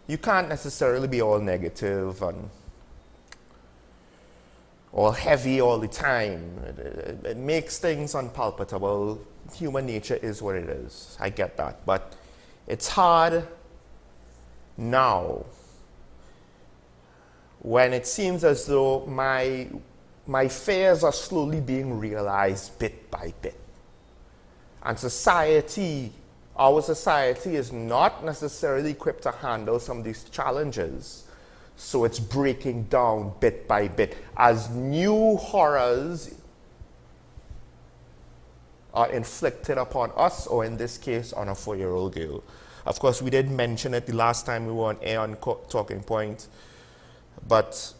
you can't necessarily be all negative and all heavy all the time. It makes things unpalpable. Human nature is what it is. I get that. But it's hard now when it seems as though my fears are slowly being realized bit by bit. And society, our society is not necessarily equipped to handle some of these challenges. So it's breaking down bit by bit as new horrors are inflicted upon us, or in this case, on a 4-year-old girl. Of course, we did mention it the last time we were on air on Talking Point, but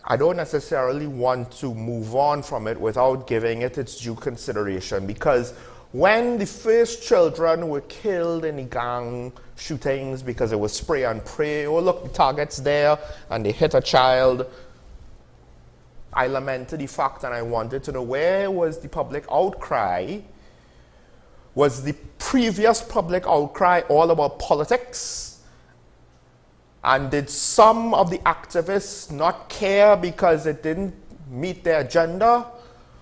I don't necessarily want to move on from it without giving it its due consideration, because when the first children were killed in the gang shootings because it was spray and pray, oh look, the target's there, and they hit a child, I lamented the fact and I wanted to know where was the public outcry. Was the previous public outcry all about politics? And did some of the activists not care because it didn't meet their agenda?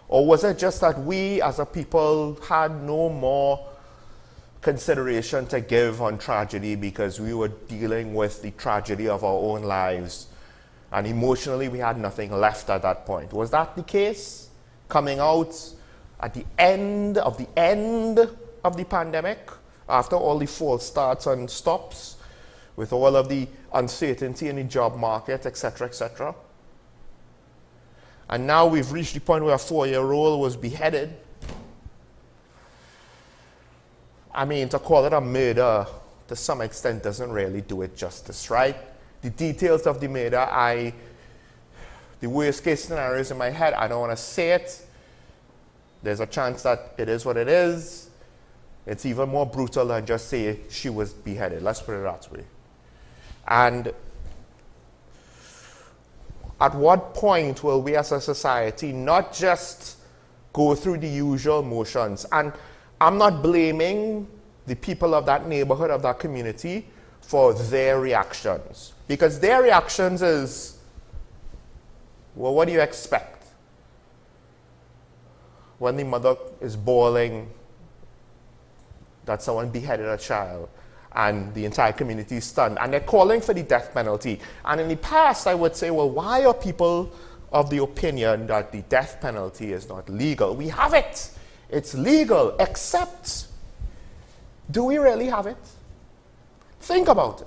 Or was it just that we as a people had no more consideration to give on tragedy because we were dealing with the tragedy of our own lives? And emotionally, we had nothing left at that point. Was that the case? Coming out at the end of the pandemic, after all the false starts and stops, with all of the uncertainty in the job market, etc., etc. And now we've reached the point where a 4-year-old was beheaded. I mean, to call it a murder, to some extent, doesn't really do it justice, right? The details of the murder, the worst case scenarios in my head, I don't want to say it. There's a chance that it is what it is. It's even more brutal than just say she was beheaded. Let's put it that way. And at what point will we as a society not just go through the usual motions? And I'm not blaming the people of that neighborhood, of that community, for their reactions. Because their reactions is, well, what do you expect? When the mother is bawling that someone beheaded a child and the entire community is stunned, and they're calling for the death penalty. And in the past, I would say, well, why are people of the opinion that the death penalty is not legal? We have it. It's legal, except, do we really have it? Think about it.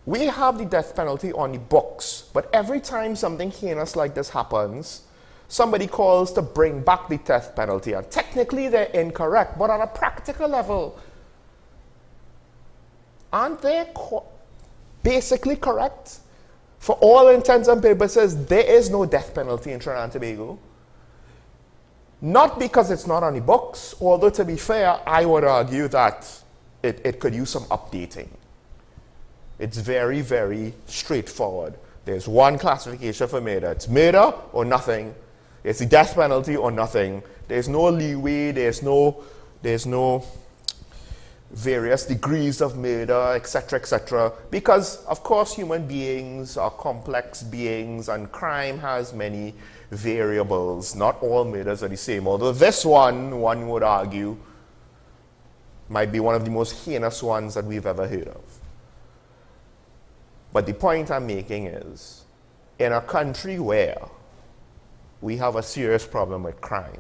We have the death penalty on the books, but every time something heinous like this happens, somebody calls to bring back the death penalty, and technically they're incorrect, but on a practical level, aren't they basically correct? For all intents and purposes, there is no death penalty in Trinidad and Tobago. Not because it's not on the books, although to be fair, I would argue that it could use some updating. It's very, very straightforward. There's one classification for murder. It's murder or nothing. It's the death penalty or nothing. There's no leeway. There's no various degrees of murder, etc., etc. Because, of course, human beings are complex beings and crime has many variables. Not all murders are the same. Although this one would argue, might be one of the most heinous ones that we've ever heard of. But the point I'm making is, in a country where we have a serious problem with crime,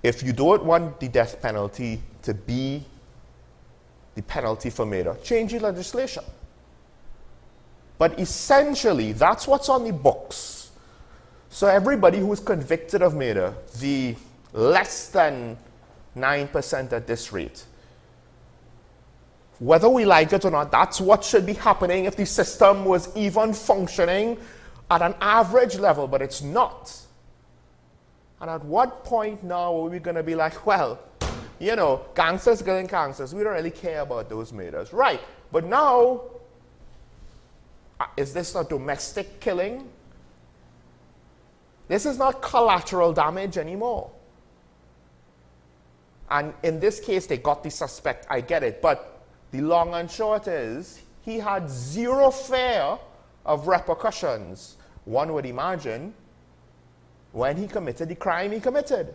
if you don't want the death penalty to be the penalty for murder, change the legislation. But essentially, that's what's on the books. So everybody who is convicted of murder, the less than 9% at this rate, whether we like it or not, that's what should be happening if the system was even functioning at an average level, but it's not. And at what point now are we going to be like, well, you know, gangsters killing gangsters, we don't really care about those murders. Right, but now, is this a domestic killing? This is not collateral damage anymore. And in this case, they got the suspect. I get it. But the long and short is, he had zero fear of repercussions, one would imagine, when he committed the crime he committed.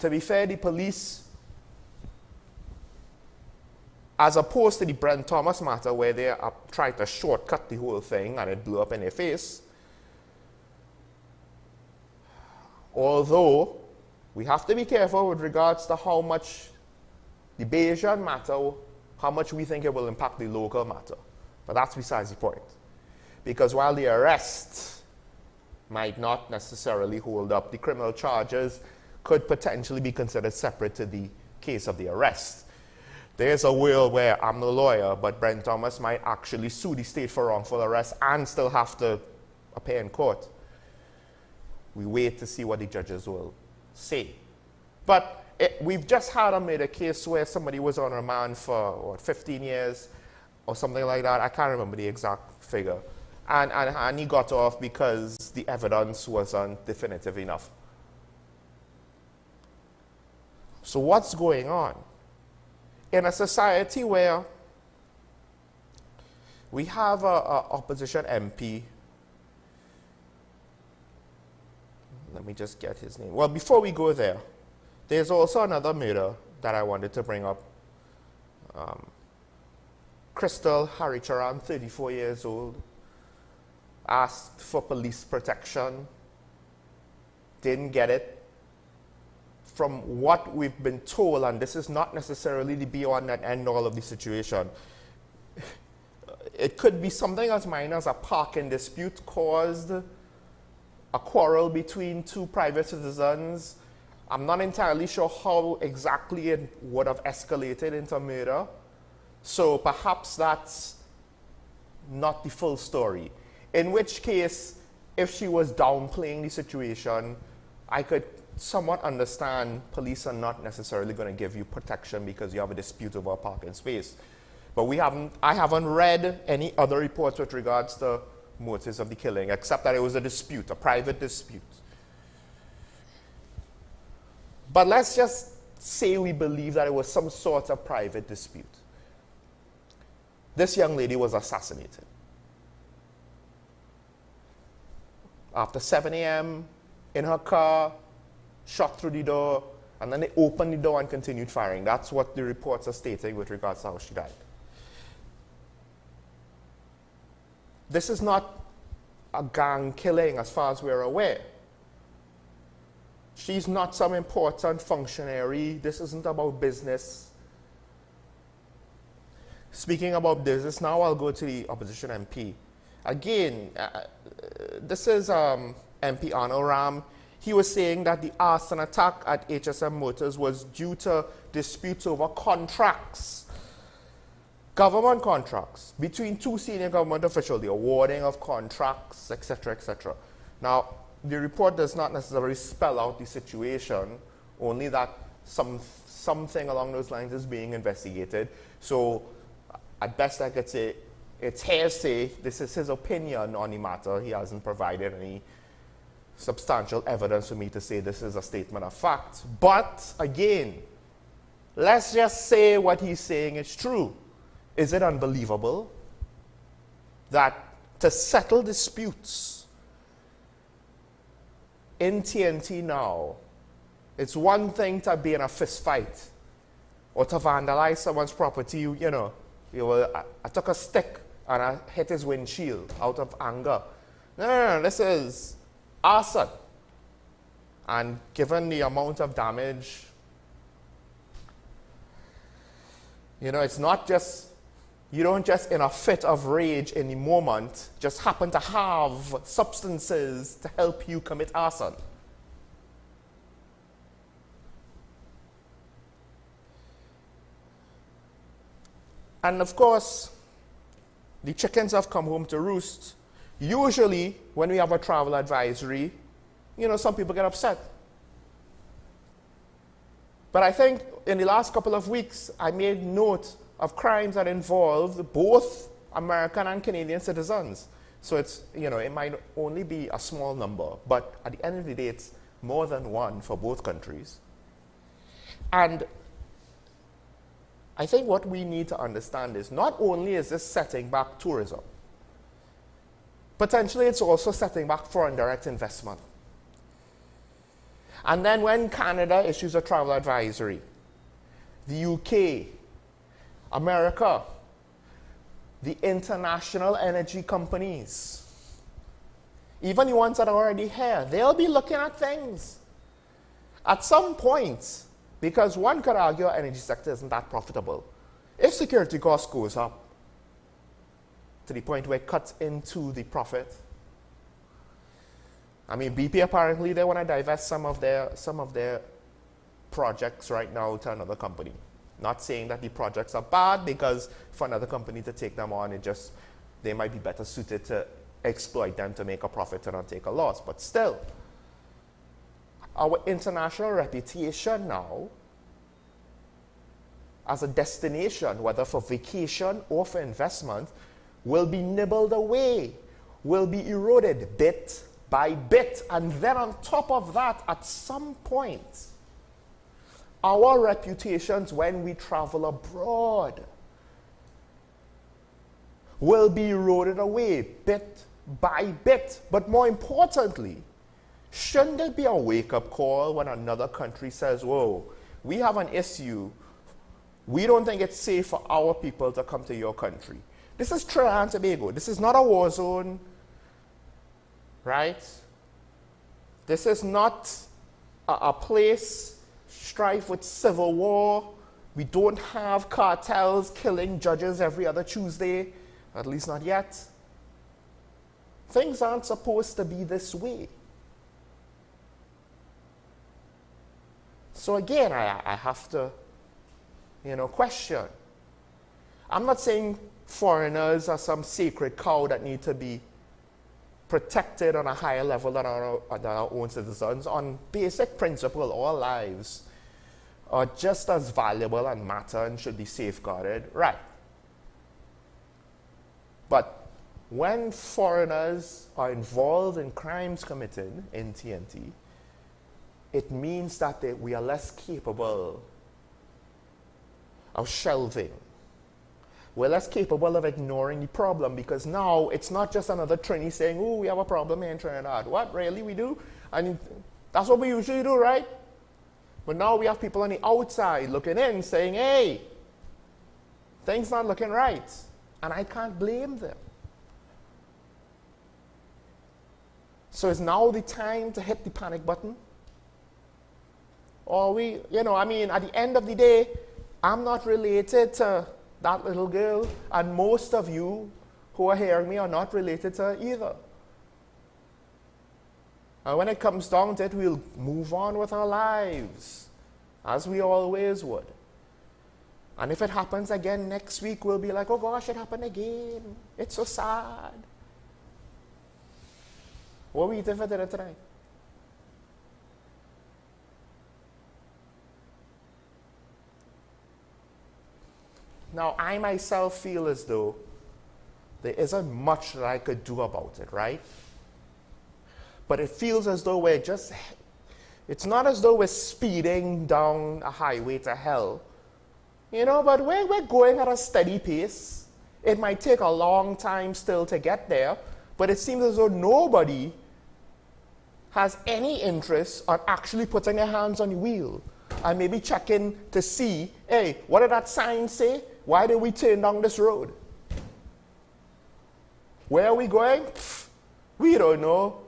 To be fair, the police, as opposed to the Brent Thomas matter where they tried to shortcut the whole thing and it blew up in their face, although we have to be careful with regards to how much the Bayesian matter, how much we think it will impact the local matter. But that's besides the point. Because while the arrest might not necessarily hold up, the criminal charges could potentially be considered separate to the case of the arrest. There's a world where I'm no lawyer, but Brent Thomas might actually sue the state for wrongful arrest and still have to appear in court. We wait to see what the judges will say. But we've just had a murder case where somebody was on remand for, what, 15 years or something like that. I can't remember the exact figure. And he got off because the evidence wasn't definitive enough. So what's going on? In a society where we have an opposition MP, let me just get his name. Well, before we go there, there's also another murder that I wanted to bring up. Crystal Haricharan, 34 years old, asked for police protection, didn't get it. From what we've been told, and this is not necessarily the be-all and end-all of the situation, it could be something as minor as a parking dispute caused a quarrel between two private citizens. I'm not entirely sure how exactly it would have escalated into murder. So perhaps that's not the full story. In which case, if she was downplaying the situation, I could somewhat understand police are not necessarily going to give you protection because you have a dispute over a parking space. But I haven't read any other reports with regards to motives of the killing, except that it was a dispute, a private dispute. But let's just say we believe that it was some sort of private dispute. This young lady was assassinated. After 7 a.m., in her car, shot through the door, and then they opened the door and continued firing. That's what the reports are stating with regards to how she died. This is not a gang killing as far as we're aware. She's not some important functionary. This isn't about business. Speaking about business, now I'll go to the opposition MP. Again, this is MP Arnold Ram. He was saying that the arson attack at HSM Motors was due to disputes over contracts, government contracts, between two senior government officials, the awarding of contracts, etc., etc. Now, the report does not necessarily spell out the situation, only that something along those lines is being investigated. So, at best I could say, it's hearsay. This is his opinion on the matter. He hasn't provided any substantial evidence for me to say this is a statement of fact. But again, let's just say what he's saying is true. Is it unbelievable that to settle disputes in TNT now, it's one thing to be in a fist fight or to vandalize someone's property, I took a stick and I hit his windshield out of anger. No, this is arson. And given the amount of damage, it's not just, you don't just in a fit of rage in the moment just happen to have substances to help you commit arson. And of course, the chickens have come home to roost. Usually, when we have a travel advisory, some people get upset. But I think in the last couple of weeks, I made note of crimes that involved both American and Canadian citizens. So it's, it might only be a small number, but at the end of the day, it's more than one for both countries. And I think what we need to understand is not only is this setting back tourism, potentially it's also setting back foreign direct investment. And then when Canada issues a travel advisory, the UK, America, the international energy companies, even the ones that are already here, they'll be looking at things. At some point, because one could argue our energy sector isn't that profitable. If security cost goes up to the point where it cuts into the profit, I mean, BP apparently they want to divest some of their projects right now to another company. Not saying that the projects are bad, because for another company to take them on, they might be better suited to exploit them to make a profit and not take a loss. But still, our international reputation now as a destination, whether for vacation or for investment, will be nibbled away, will be eroded bit by bit. And then on top of that, at some point, our reputations when we travel abroad will be eroded away bit by bit. But more importantly, shouldn't it be a wake-up call when another country says, whoa, we have an issue, we don't think it's safe for our people to come to your country. This is Trinidad and Tobago. This is not a war zone, right? This is not a place strife with civil war. We don't have cartels killing judges every other Tuesday, at least not yet. Things aren't supposed to be this way. So again, I have to, question. I'm not saying foreigners are some sacred cow that need to be protected on a higher level than our own citizens. On basic principle, all lives are just as valuable and matter and should be safeguarded, right? But when foreigners are involved in crimes committed in TNT, it means that we are less capable of shelving. We're less capable of ignoring the problem, because now it's not just another Trini saying, oh, we have a problem here in Trinidad. What, really, we do? And that's what we usually do, right? But now we have people on the outside looking in saying, hey, things not looking right. And I can't blame them. So is now the time to hit the panic button? Or at the end of the day, I'm not related to that little girl, and most of you who are hearing me are not related to her either. And when it comes down to it, we'll move on with our lives, as we always would. And if it happens again next week, we'll be like, oh gosh, it happened again. It's so sad. What are we eating for dinner tonight? Now, I myself feel as though there isn't much that I could do about it, right? But it feels as though it's not as though we're speeding down a highway to hell, but we're going at a steady pace. It might take a long time still to get there, but it seems as though nobody has any interest on actually putting their hands on the wheel and maybe checking to see, hey, what did that sign say? Why did we turn down this road? Where are we going? We don't know.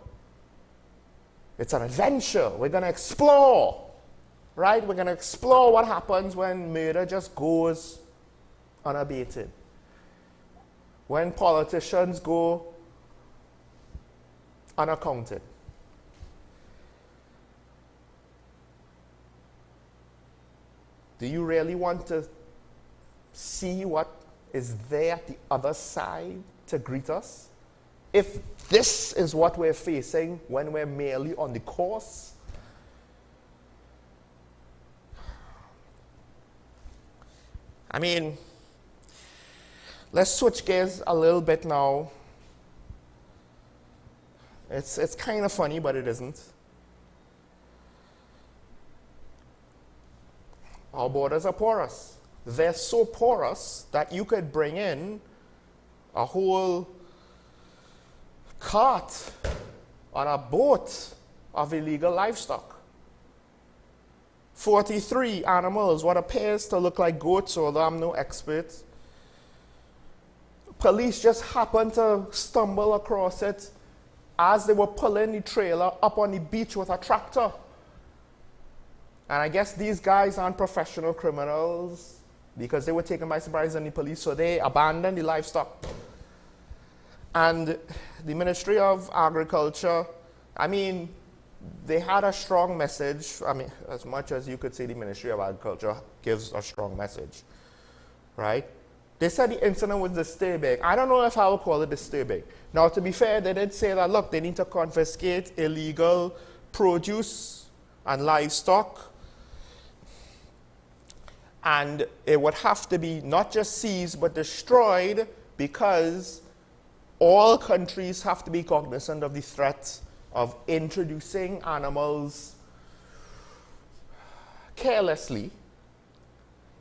It's an adventure. We're going to explore, right? We're going to explore what happens when murder just goes unabated. When politicians go unaccounted. Do you really want to see what is there at the other side to greet us? If this is what we're facing when we're merely on the course, let's switch gears a little bit now. It's kind of funny, but it isn't. Our borders are porous. They're so porous that you could bring in a whole cart on a boat of illegal livestock. 43 animals, what appears to look like goats, although I'm no expert. Police just happened to stumble across it as they were pulling the trailer up on the beach with a tractor. And I guess these guys aren't professional criminals because they were taken by surprise on the police, so they abandoned the livestock. And the Ministry of Agriculture, I mean, they had a strong message. I mean, as much as you could say the Ministry of Agriculture gives a strong message, right? They said the incident was disturbing. I don't know if I would call it disturbing. Now, to be fair, they did say that, look, they need to confiscate illegal produce and livestock. And it would have to be not just seized, but destroyed, because all countries have to be cognizant of the threat of introducing animals carelessly,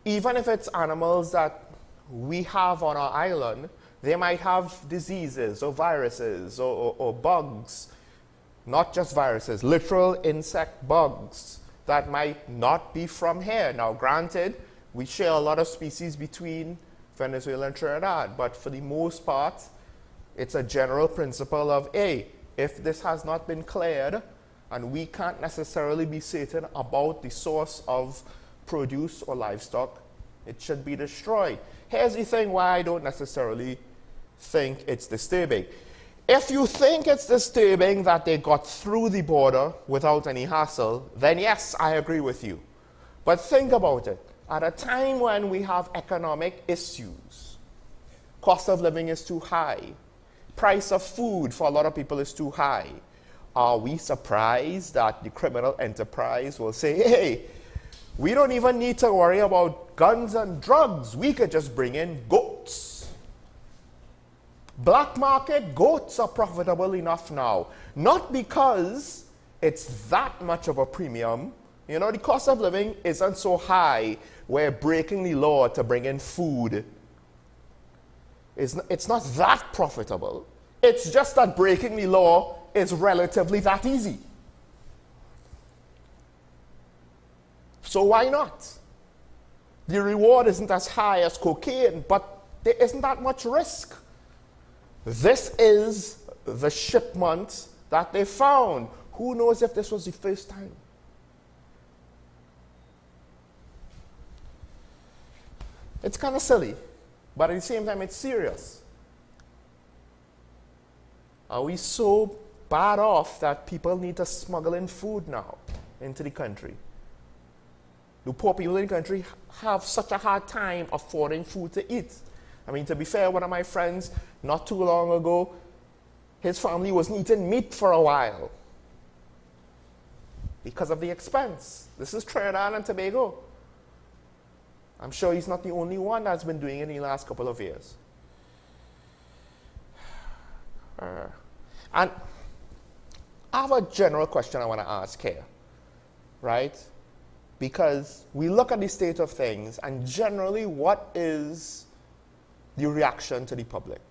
even if it's animals that we have on our island. They might have diseases or viruses or bugs, not just viruses, literal insect bugs that might not be from here. Now, granted, we share a lot of species between Venezuela and Trinidad, but for the most part, it's a general principle of, hey, if this has not been cleared, and we can't necessarily be certain about the source of produce or livestock, it should be destroyed. Here's the thing why I don't necessarily think it's disturbing. If you think it's disturbing that they got through the border without any hassle, then yes, I agree with you. But think about it. At a time when we have economic issues, cost of living is too high, price of food for a lot of people is too high, are we surprised that the criminal enterprise will say, hey, we don't even need to worry about guns and drugs, we could just bring in goats. Black market goats are profitable enough now, not because it's that much of a premium. You know, the cost of living isn't so high where breaking the law to bring in food it's not that profitable. It's just that breaking the law is relatively that easy. So why not? The reward isn't as high as cocaine, but there isn't that much risk. This is the shipment that they found. Who knows if this was the first time? It's kind of silly, but at the same time, it's serious. Are we so bad off that people need to smuggle in food now into the country? Do poor people in the country have such a hard time affording food to eat? I mean, to be fair, one of my friends, not too long ago, his family wasn't eating meat for a while because of the expense. This is Trinidad and Tobago. I'm sure he's not the only one that's been doing it in the last couple of years. And I have a general question I want to ask here, right? Because we look at the state of things, and generally, what is the reaction to the public?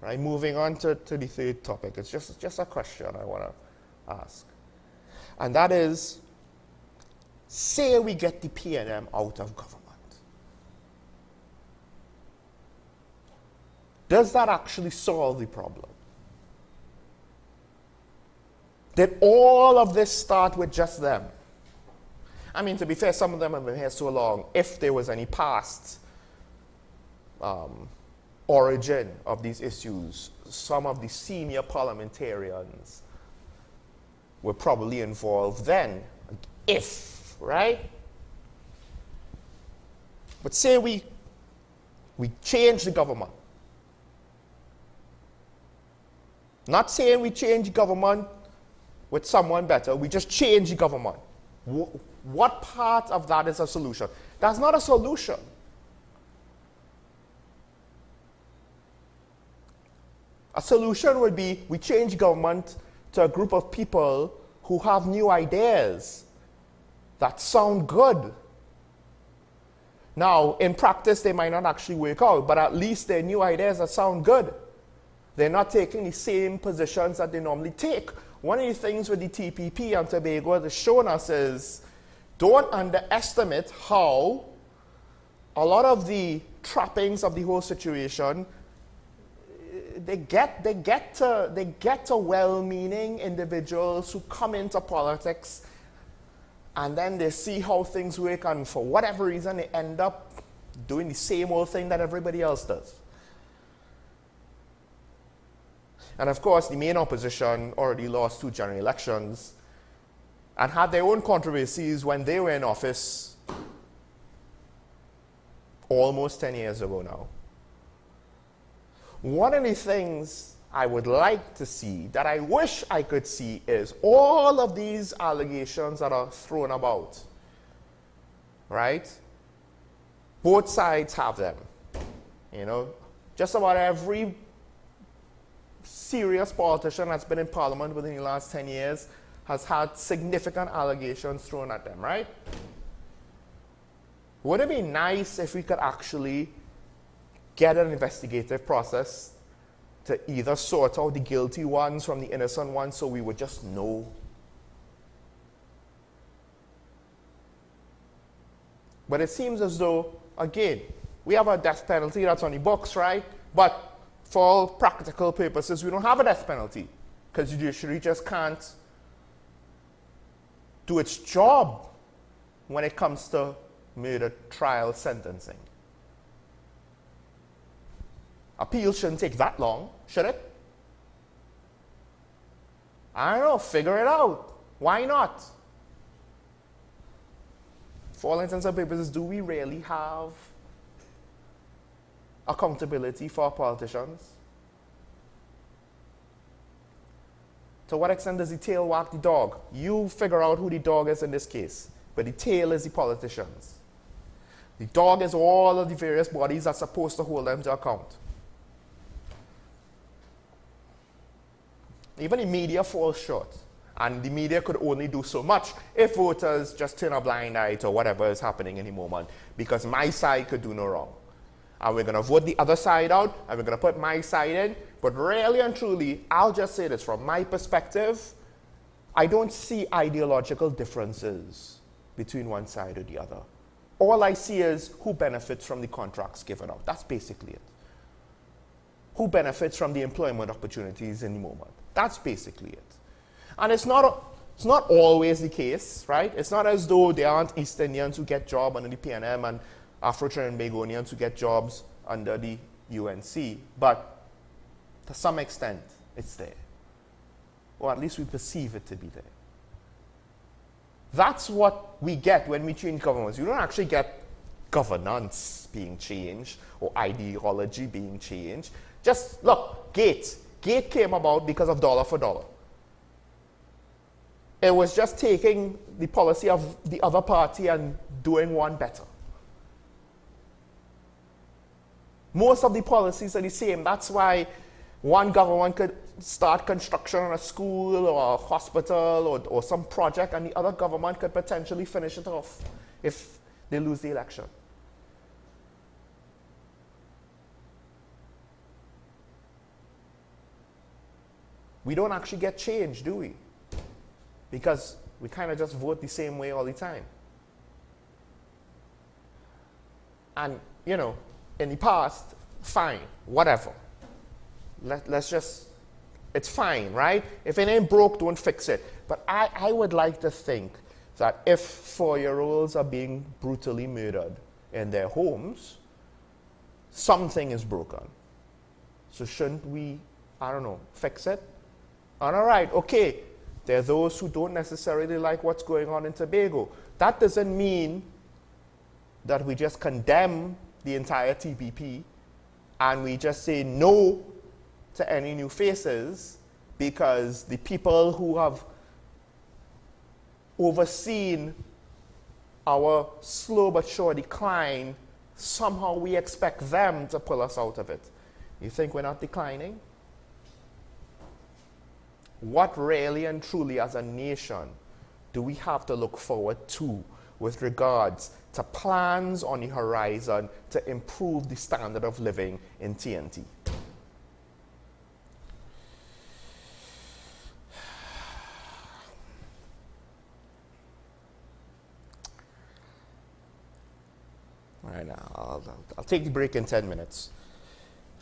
Right? Moving on to the third topic, it's just a question I want to ask. And that is, say we get the PNM out of government. Does that actually solve the problem? Did all of this start with just them? I mean, to be fair, some of them have been here so long. If there was any past origin of these issues, some of the senior parliamentarians were probably involved then. If, right? But say we change the government. Not saying we change government with someone better, we just change the government. What part of that is a solution? That's not a solution. A solution would be we change government to a group of people who have new ideas that sound good Now, in practice, they might not actually work out, but at least they're new ideas that sound good. They're not taking the same positions that they normally take. One of the things with the TPP and Tobago has shown us is don't underestimate how a lot of the trappings of the whole situation, they get to well-meaning individuals who come into politics, and then they see how things work, and for whatever reason they end up doing the same old thing that everybody else does. And of course, the main opposition already lost 2 general elections and had their own controversies when they were in office almost 10 years ago now. One of the things I would like to see, that I wish I could see, is all of these allegations that are thrown about, right? Both sides have them. You know, just about every serious politician that's been in parliament within the last 10 years has had significant allegations thrown at them, right? Would it be nice if we could actually get an investigative process to either sort out the guilty ones from the innocent ones so we would just know? But it seems as though, again, we have a death penalty that's on the books, right? But for all practical purposes, we don't have a death penalty because the judiciary just can't do its job when it comes to murder trial sentencing. Appeal shouldn't take that long, should it? I don't know, figure it out. Why not? For all intents and purposes, do we really have accountability for our politicians? To what extent does the tail wag the dog? You figure out who the dog is in this case, but the tail is the politicians. The dog is all of the various bodies that's supposed to hold them to account. Even the media falls short, and the media could only do so much if voters just turn a blind eye to whatever is happening in the moment, because my side could do no wrong. And we're going to vote the other side out, and we're going to put my side in. But really and truly, I'll just say this, from my perspective, I don't see ideological differences between one side or the other. All I see is who benefits from the contracts given out. That's basically it. Who benefits from the employment opportunities in the moment. That's basically it. And it's not always the case, right? It's not as though there aren't East Indians who get jobs under the PNM and Afro-Trinbagonians who get jobs under the UNC. But to some extent, it's there. Or at least we perceive it to be there. That's what we get when we change governments. You don't actually get governance being changed or ideology being changed. Just look, Gate. Gate came about because of dollar for dollar. It was just taking the policy of the other party and doing one better. Most of the policies are the same. That's why one government could start construction on a school or a hospital or some project, and the other government could potentially finish it off if they lose the election. We don't actually get change, do we? Because we kind of just vote the same way all the time. And, you know, in the past, fine, whatever. Let's just, it's fine, right? If it ain't broke, don't fix it. But I would like to think that if 4-year-olds are being brutally murdered in their homes, something is broken. So shouldn't we, I don't know, fix it? And all right, okay, there are those who don't necessarily like what's going on in Tobago. That doesn't mean that we just condemn the entire TPP and we just say no to any new faces, because the people who have overseen our slow but sure decline, somehow we expect them to pull us out of it. You think we're not declining? What really and truly as a nation do we have to look forward to with regards to plans on the horizon to improve the standard of living in TNT. All right, now I'll take the break in 10 minutes.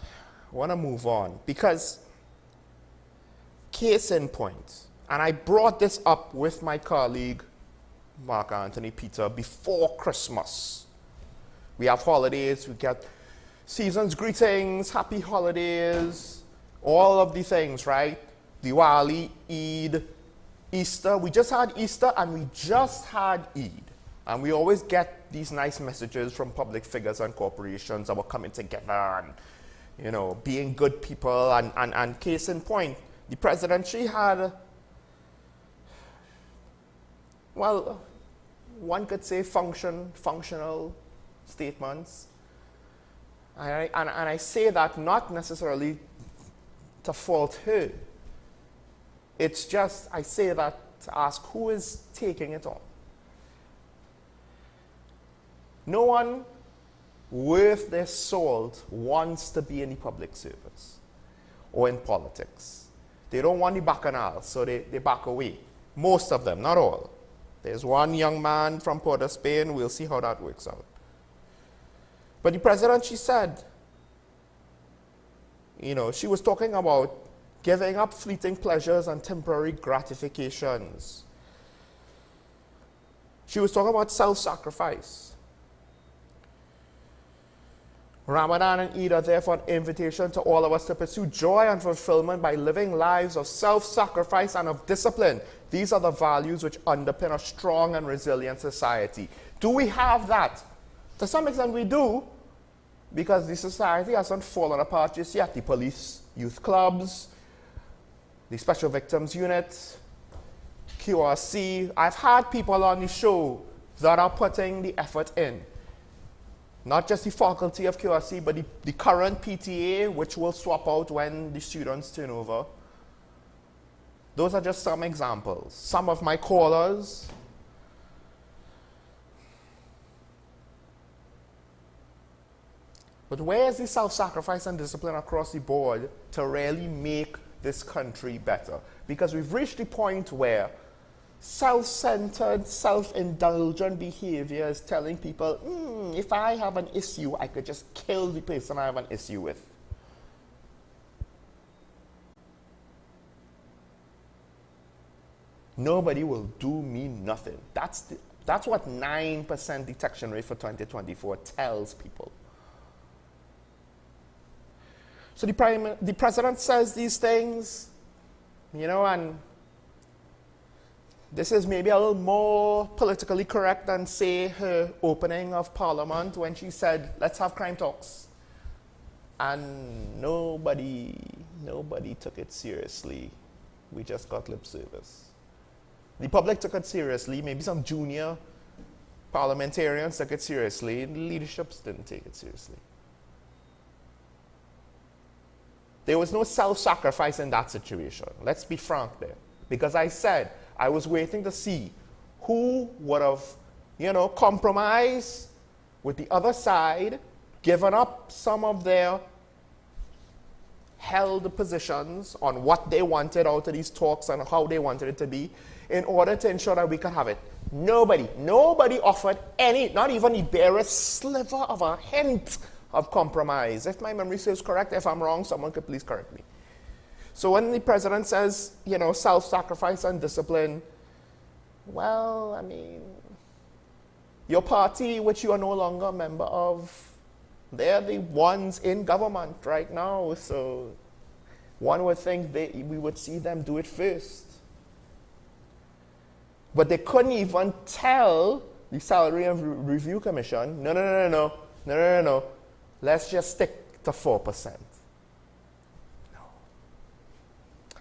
I want to move on because case in point, and I brought this up with my colleague Mark Anthony Peter before Christmas. We have holidays, we get season's greetings, happy holidays, all of the things, right? Diwali, Eid, Easter. We just had Easter and we just had Eid. And we always get these nice messages from public figures and corporations about coming together and, you know, being good people. And case in point, the president, she had, well, one could say functional statements. And I say that not necessarily to fault her. It's just, I say that to ask who is taking it on. No one worth their salt wants to be in the public service or in politics. They don't want the bacchanal, so they back away. Most of them, not all. There's one young man from Port of Spain, we'll see how that works out. But the president, she said, you know, she was talking about giving up fleeting pleasures and temporary gratifications. She was talking about self-sacrifice. Ramadan and Eid are therefore an invitation to all of us to pursue joy and fulfillment by living lives of self-sacrifice and of discipline. These are the values which underpin a strong and resilient society. Do we have that? To some extent we do, because the society hasn't fallen apart just yet. The police, youth clubs, the Special Victims Unit, QRC. I've had people on the show that are putting the effort in. Not just the faculty of QRC, but the current PTA, which will swap out when the students turn over. Those are just some examples. Some of my callers. But where is the self-sacrifice and discipline across the board to really make this country better? Because we've reached the point where self-centered, self-indulgent behavior is telling people, if I have an issue, I could just kill the person I have an issue with. Nobody will do me nothing. That's what 9% detection rate for 2024 tells people. So the president says these things, you know, and this is maybe a little more politically correct than, say, her opening of Parliament when she said, let's have crime talks. And nobody took it seriously. We just got lip service. The public took it seriously. Maybe some junior parliamentarians took it seriously. The leaderships didn't take it seriously. There was no self-sacrifice in that situation. Let's be frank there. Because I said, I was waiting to see who would have, you know, compromised with the other side, given up some of their held positions on what they wanted out of these talks and how they wanted it to be, in order to ensure that we could have it. Nobody offered any, not even the barest sliver of a hint of compromise. If my memory serves correct, if I'm wrong, someone could please correct me. So when the president says, you know, self-sacrifice and discipline, well, I mean, your party, which you are no longer a member of, they're the ones in government right now, so one would think we would see them do it first. But they couldn't even tell the Salary and Review Commission, no, let's just stick to 4%.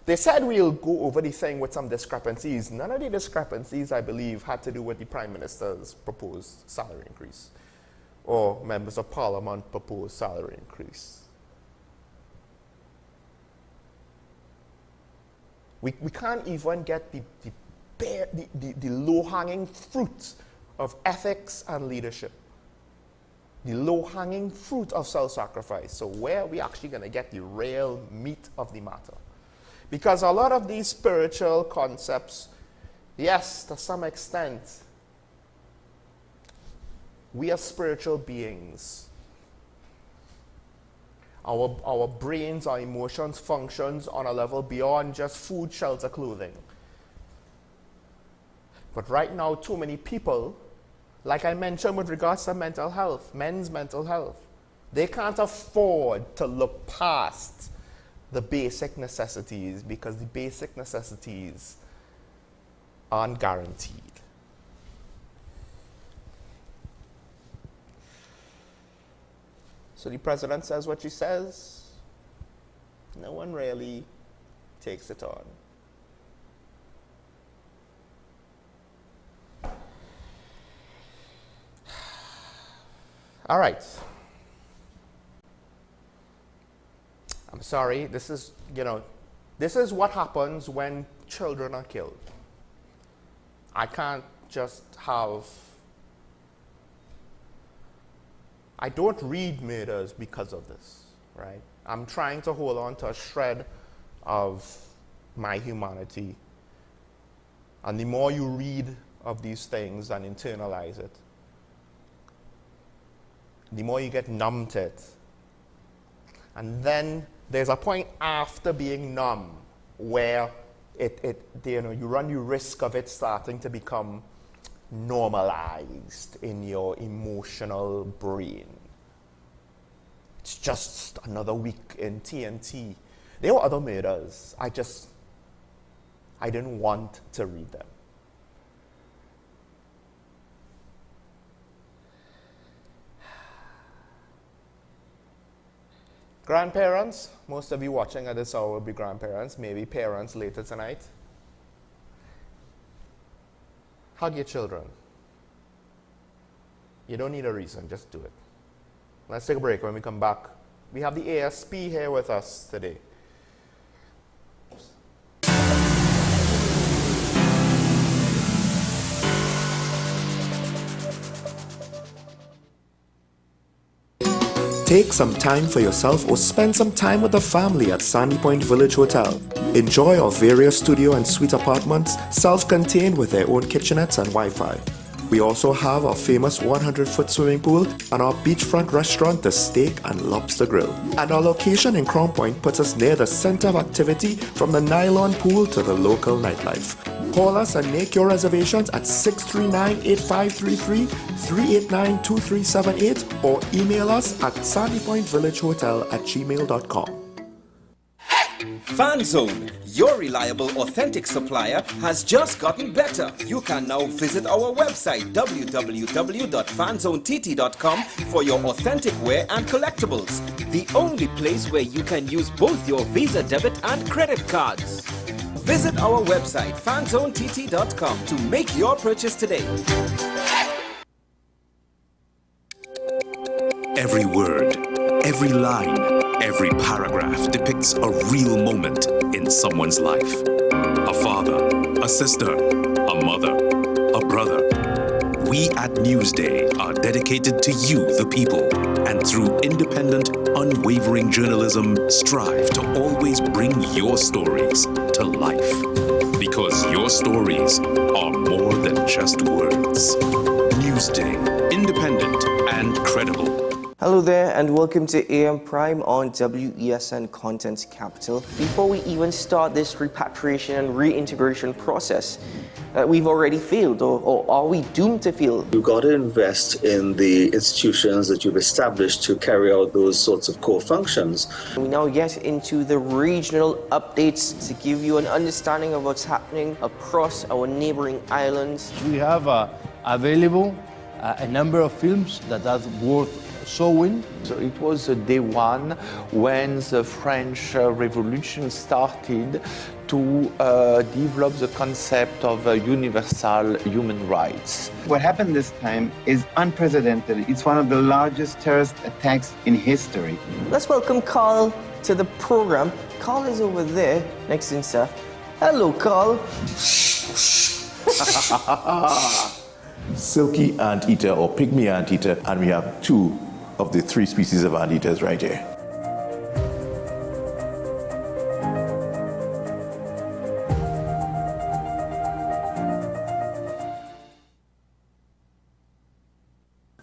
They said we'll go over the thing with some discrepancies. None of the discrepancies, I believe, had to do with the Prime Minister's proposed salary increase or members of Parliament proposed salary increase. We can't even get the low-hanging fruit of ethics and leadership. The low-hanging fruit of self-sacrifice. So where are we actually going to get the real meat of the matter? Because a lot of these spiritual concepts, yes, to some extent, we are spiritual beings. Our brains, our emotions, functions on a level beyond just food, shelter, clothing. But right now, too many people, like I mentioned with regards to mental health, men's mental health, they can't afford to look past the basic necessities because the basic necessities aren't guaranteed. So the president says what she says. No one really takes it on. All right. I'm sorry, this is what happens when children are killed. I can't just have... I don't read murders because of this, right? I'm trying to hold on to a shred of my humanity. And the more you read of these things and internalize it, the more you get numb to it. And then there's a point after being numb where you run the risk of it starting to become normalized in your emotional brain. It's just another week in TNT. There were other murders. I didn't want to read them. Grandparents, most of you watching at this hour will be grandparents, maybe parents later tonight. Hug your children. You don't need a reason, just do it. Let's take a break. When we come back, we have the ASP here with us today. Take some time for yourself or spend some time with the family at Sandy Point Village Hotel. Enjoy our various studio and suite apartments, self-contained with their own kitchenettes and Wi-Fi. We also have our famous 100-foot swimming pool and our beachfront restaurant, the Steak and Lobster Grill. And our location in Crown Point puts us near the center of activity from the nylon pool to the local nightlife. Call us and make your reservations at 639-8533, 389-2378 or email us at sandypointvillagehotel@gmail.com. FanZone, your reliable, authentic supplier, has just gotten better. You can now visit our website www.fanzonett.com for your authentic wear and collectibles. The only place where you can use both your Visa debit and credit cards. Visit our website fanzonett.com to make your purchase today. Every word, every line, every paragraph depicts a real moment in someone's life. A father, a sister, a mother, a brother. We at Newsday are dedicated to you, the people, and through independent, unwavering journalism, strive to always bring your stories to life. Because your stories are more than just words. Newsday, independent and credible. Hello there and welcome to AM Prime on WESN Content Capital. Before we even start this repatriation and reintegration process, we've already failed, or are we doomed to fail? You've got to invest in the institutions that you've established to carry out those sorts of core functions. We now get into the regional updates to give you an understanding of what's happening across our neighboring islands. We have available a number of films that are worth showing. So it was day one when the French Revolution started to develop the concept of universal human rights. What happened this time is unprecedented. It's one of the largest terrorist attacks in history. Let's welcome Carl to the program. Carl is over there next to himself. Hello, Carl. silky anteater or pygmy anteater, and we have 2 of the 3 species of anteaters right here.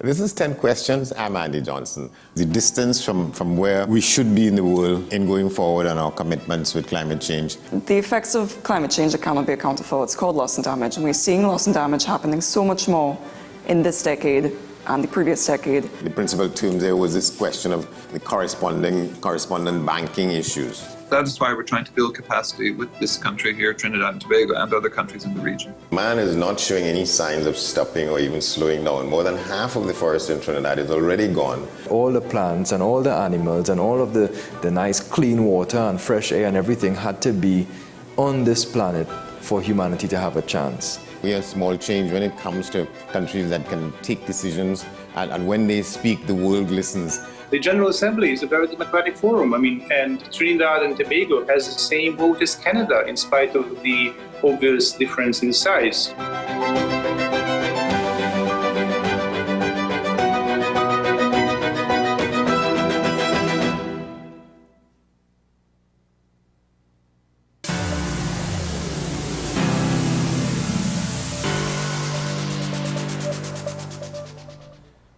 This is 10 Questions. I'm Andy Johnson. The distance from where we should be in the world in going forward on our commitments with climate change. The effects of climate change that cannot be accounted for, it's called loss and damage, and we're seeing loss and damage happening so much more in this decade and the previous decade. The principal term there was this question of the correspondent banking issues. That is why we're trying to build capacity with this country here, Trinidad and Tobago, and other countries in the region. Man is not showing any signs of stopping or even slowing down. More than half of the forest in Trinidad is already gone. All the plants and all the animals and all of the nice clean water and fresh air and everything had to be on this planet for humanity to have a chance. We have small change when it comes to countries that can take decisions, and when they speak, the world listens. The General Assembly is a very democratic forum. And Trinidad and Tobago has the same vote as Canada, in spite of the obvious difference in size.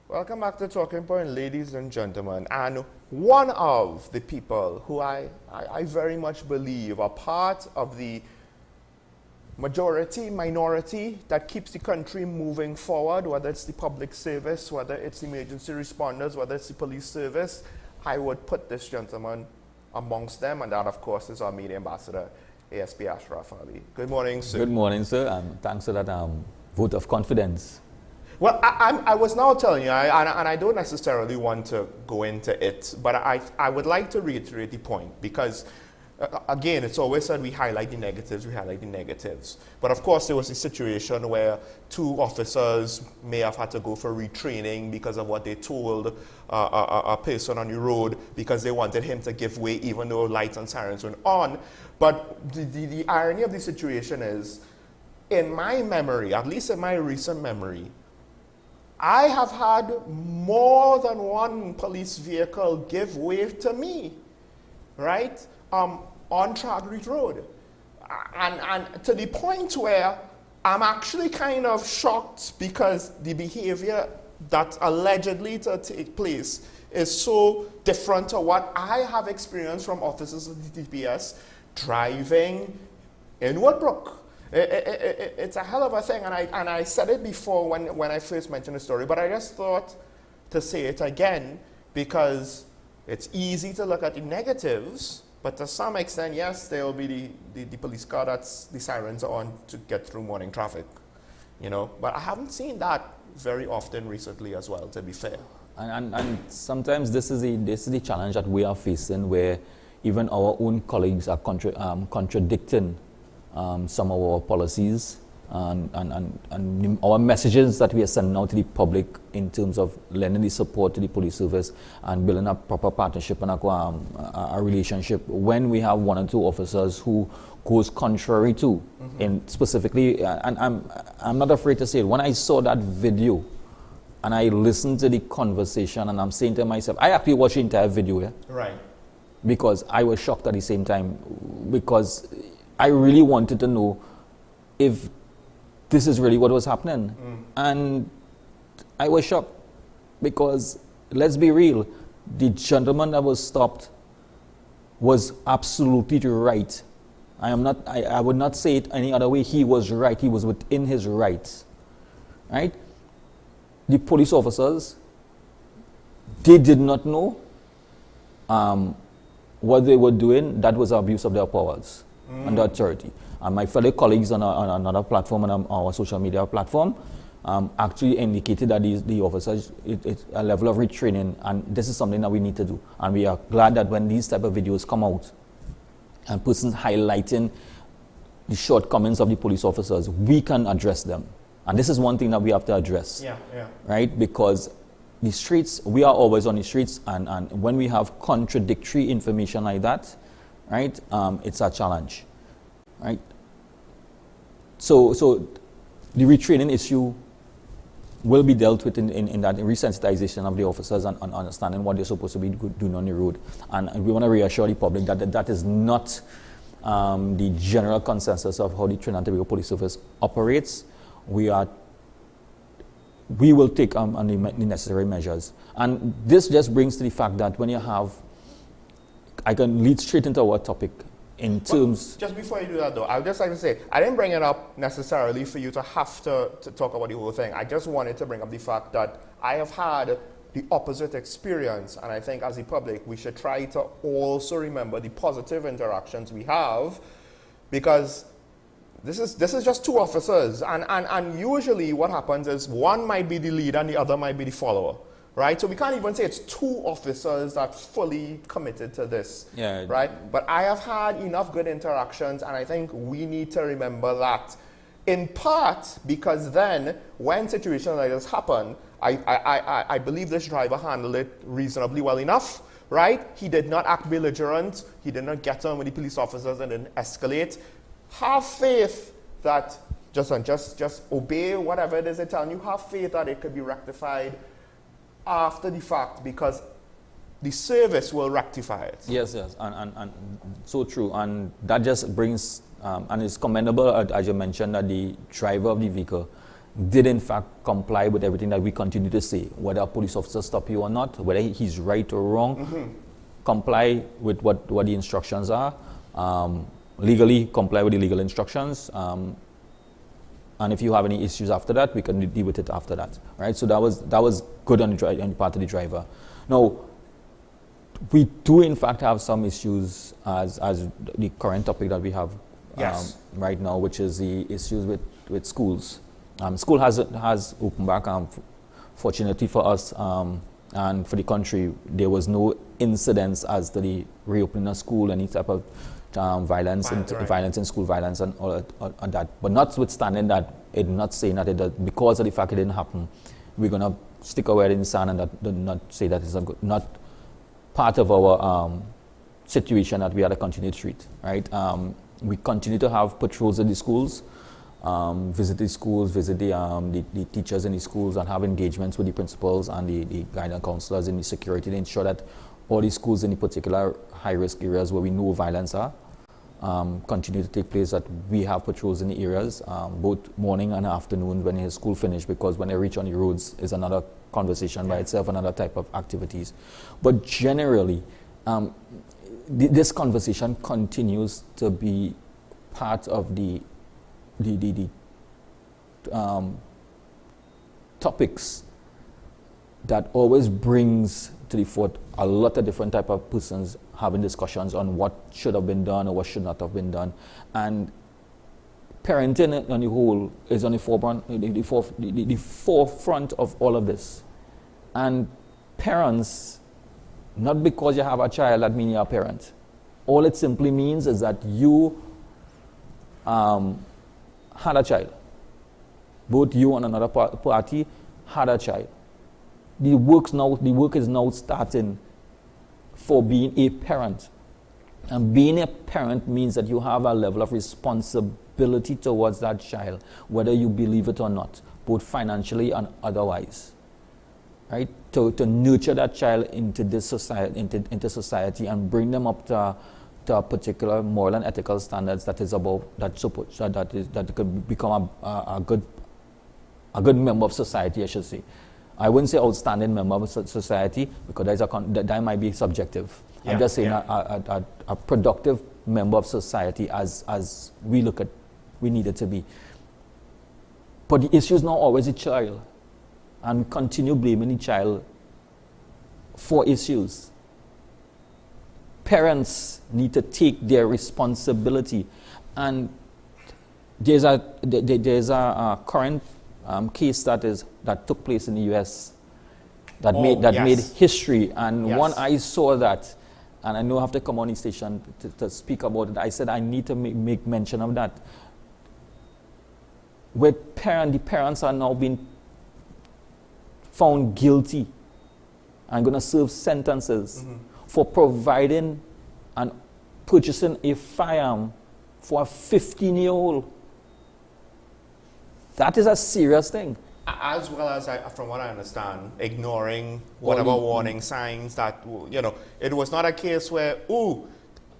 Welcome back to Talking Point, ladies and gentlemen. And one of the people who I very much believe are part of the minority that keeps the country moving forward, whether it's the public service, whether it's emergency responders, whether it's the police service, I would put this gentleman amongst them, and that, of course, is our media ambassador, ASP Ashraf Ali. Good morning, sir. Good morning, sir, and thanks for that vote of confidence. Well, I was now telling you, and I don't necessarily want to go into it, but I would like to reiterate the point, because, again, it's always said we highlight the negatives. But of course, there was a situation where 2 officers may have had to go for retraining because of what they told a person on the road, because they wanted him to give way even though lights and sirens were on. But the irony of the situation is, in my memory, at least in my recent memory, I have had more than one police vehicle give way to me, right, on Tragreed Road. And to the point where I'm actually kind of shocked, because the behavior that allegedly to take place is so different to what I have experienced from officers of the DPS driving in Woodbrook. It's a hell of a thing, and I said it before when I first mentioned the story, but I just thought to say it again, because it's easy to look at the negatives, but to some extent, yes, there will be the police car that's the sirens are on to get through morning traffic, you know. But I haven't seen that very often recently as well, to be fair. And sometimes this is the challenge that we are facing, where even our own colleagues are contradicting some of our policies and our messages that we are sending out to the public in terms of lending the support to the police service and building a proper partnership and a relationship, when we have 1 or 2 officers who goes contrary to, and specifically, and I'm not afraid to say it, when I saw that video and I listened to the conversation, and I'm saying to myself, I actually watched the entire video, yeah? Right. Because I was shocked at the same time, because I really wanted to know if this is really what was happening. And I was shocked, because let's be real, the gentleman that was stopped was absolutely right. I would not say it any other way. He was right. He was within his rights, right? The police officers, they did not know what they were doing. That was abuse of their powers and their authority. And my fellow colleagues on another platform, on our social media platform, actually indicated that the officers, it's a level of retraining, and this is something that we need to do. And we are glad that when these type of videos come out, and persons highlighting the shortcomings of the police officers, we can address them. And this is one thing that we have to address, right? Because the streets, we are always on the streets, and when we have contradictory information like that, right, it's a challenge, right? So the retraining issue will be dealt with in that resensitization of the officers and understanding what they're supposed to be doing on the road. And we want to reassure the public that that is not the general consensus of how the Trinidad and Tobago Police Service operates. We will take on the necessary measures. And this just brings to the fact that when you have, I can lead straight into our topic in terms... Just before you do that though, I would just like to say, I didn't bring it up necessarily for you to have to talk about the whole thing. I just wanted to bring up the fact that I have had the opposite experience, and I think as a public, we should try to also remember the positive interactions we have, because this is just two officers, and usually what happens is one might be the leader and the other might be the follower, right? So we can't even say it's two officers that fully committed to this, right? But I have had enough good interactions, and I think we need to remember that, in part because then when situations like this happen, I believe this driver handled it reasonably well enough, right? He did not act belligerent, he did not get on with the police officers and then escalate. Have faith that, just obey whatever it is they're telling you, have faith that it could be rectified after the fact, because the service will rectify it. Yes, and so true. And that just brings, and it's commendable, as you mentioned, that the driver of the vehicle did in fact comply with everything that we continue to say, whether a police officer stop you or not, whether he's right or wrong, comply with what the instructions are, legally comply with the legal instructions, and if you have any issues after that, we can deal with it after that, right? So that was good on the part of the driver. Now, we do in fact have some issues as the current topic that we have right now, which is the issues with schools. School has opened back. Fortunately for us and for the country, there was no incidents as to the reopening of school, any type of violence in school, violence and all that. But notwithstanding that, it's not saying that because of the fact it didn't happen, we're going to stick our head in the sand and not say that it's not part of our situation that we have to continue to treat, right? We continue to have patrols in the schools, visit the schools, visit the teachers in the schools, and have engagements with the principals and the guidance counselors in the security to ensure that all the schools in the particular high-risk areas where we know violence are continue to take place, that we have patrols in the areas, both morning and afternoon when his school finished, because when they reach on the roads is another conversation by itself, another type of activities. But generally, this conversation continues to be part of the topics that always brings to the fore a lot of different type of persons having discussions on what should have been done or what should not have been done. And parenting on the whole is on the forefront of all of this. And parents, not because you have a child that means you're a parent. All it simply means is that you had a child. Both you and another party had a child. The work is now starting for being a parent. And being a parent means that you have a level of responsibility towards that child, whether you believe it or not, both financially and otherwise. Right? To nurture that child into this society, into society, and bring them up to a particular moral and ethical standards that is above that could become a good member of society, I should say. I wouldn't say outstanding member of society, because that might be subjective. I'm just saying a productive member of society as we need it to be. But the issue is not always the child, and we continue blaming the child for issues. Parents need to take their responsibility, and there's a current case that took place in the US that made history, and one I saw that, and I know I have to come on the station to speak about it. I said I need to make mention of that. Where the parents are now being found guilty and going to serve sentences for providing and purchasing a firearm for a 15-year-old. That is a serious thing. As well as, from what I understand, ignoring whatever warning signs that, you know, it was not a case where, ooh,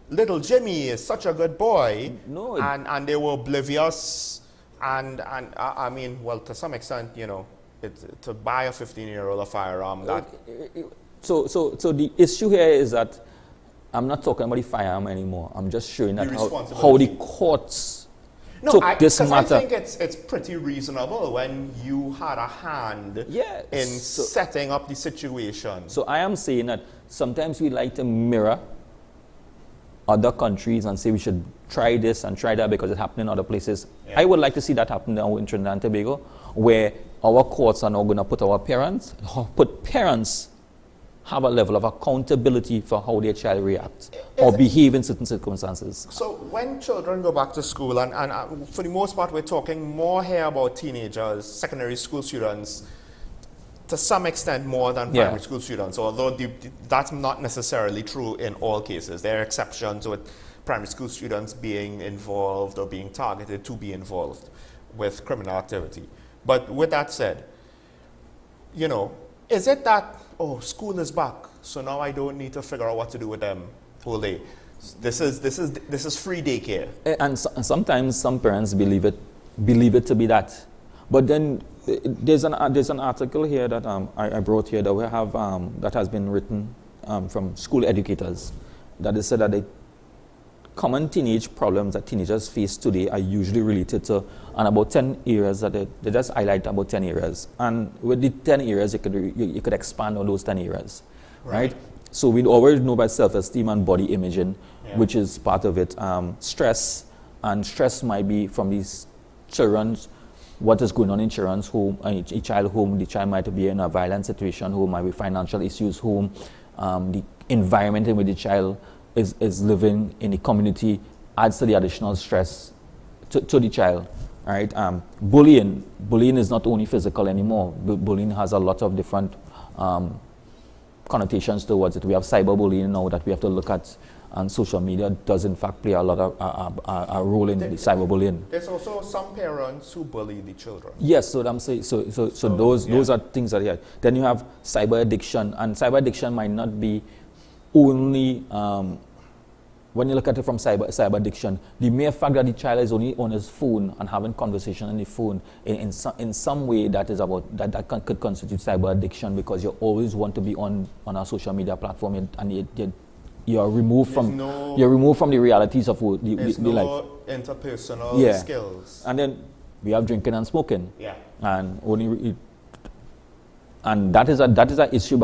little Jimmy is such a good boy, no, and they were oblivious, and I mean, well, to some extent, you know, to buy a 15-year-old a firearm, that... So the issue here is that I'm not talking about the firearm anymore. I'm just showing that how the courts took this matter. I think it's pretty reasonable when you had a hand in setting up the situation. So I am saying that sometimes we like to mirror other countries and say we should try this and try that because it's happening in other places. Yeah. I would like to see that happen now in Trinidad and Tobago, where our courts are now going to put parents have a level of accountability for how their child reacts or behave in certain circumstances. So when children go back to school, and for the most part we're talking more here about teenagers, secondary school students, to some extent more than primary school students, although that's not necessarily true in all cases. There are exceptions with primary school students being involved or being targeted to be involved with criminal activity. But with that said, you know, is it that, oh, school is back, so now I don't need to figure out what to do with them whole day? This is free daycare. And sometimes some parents believe it to be that. But then there's an article here that I brought here that we have that has been written from school educators, that they said that the common teenage problems that teenagers face today are usually related to about 10 areas that they just highlight about 10 areas. And with the 10 areas, you could expand on those 10 areas, right? So we already know about self-esteem and body imaging, which is part of it. Stress, and stress might be from these children, what is going on in children's home, a child home. The child might be in a violent situation, home might be financial issues, home, the environment in which the child is living in the community adds to the additional stress to the child, right? Bullying is not only physical anymore. Bullying has a lot of different connotations towards it. We have cyberbullying now that we have to look at, and social media does in fact play a lot of a role in the cyberbullying. There's also some parents who bully the children. Yes, so I'm saying those are things that Then you have cyber addiction, and cyber addiction might not be only when you look at it from cyber addiction, the mere fact that the child is only on his phone and having conversation on the phone in some way that is about that could constitute cyber addiction, because you always want to be on a social media platform and you're removed from the realities of the life. Interpersonal skills. And then we have drinking and smoking. Yeah. And that is an issue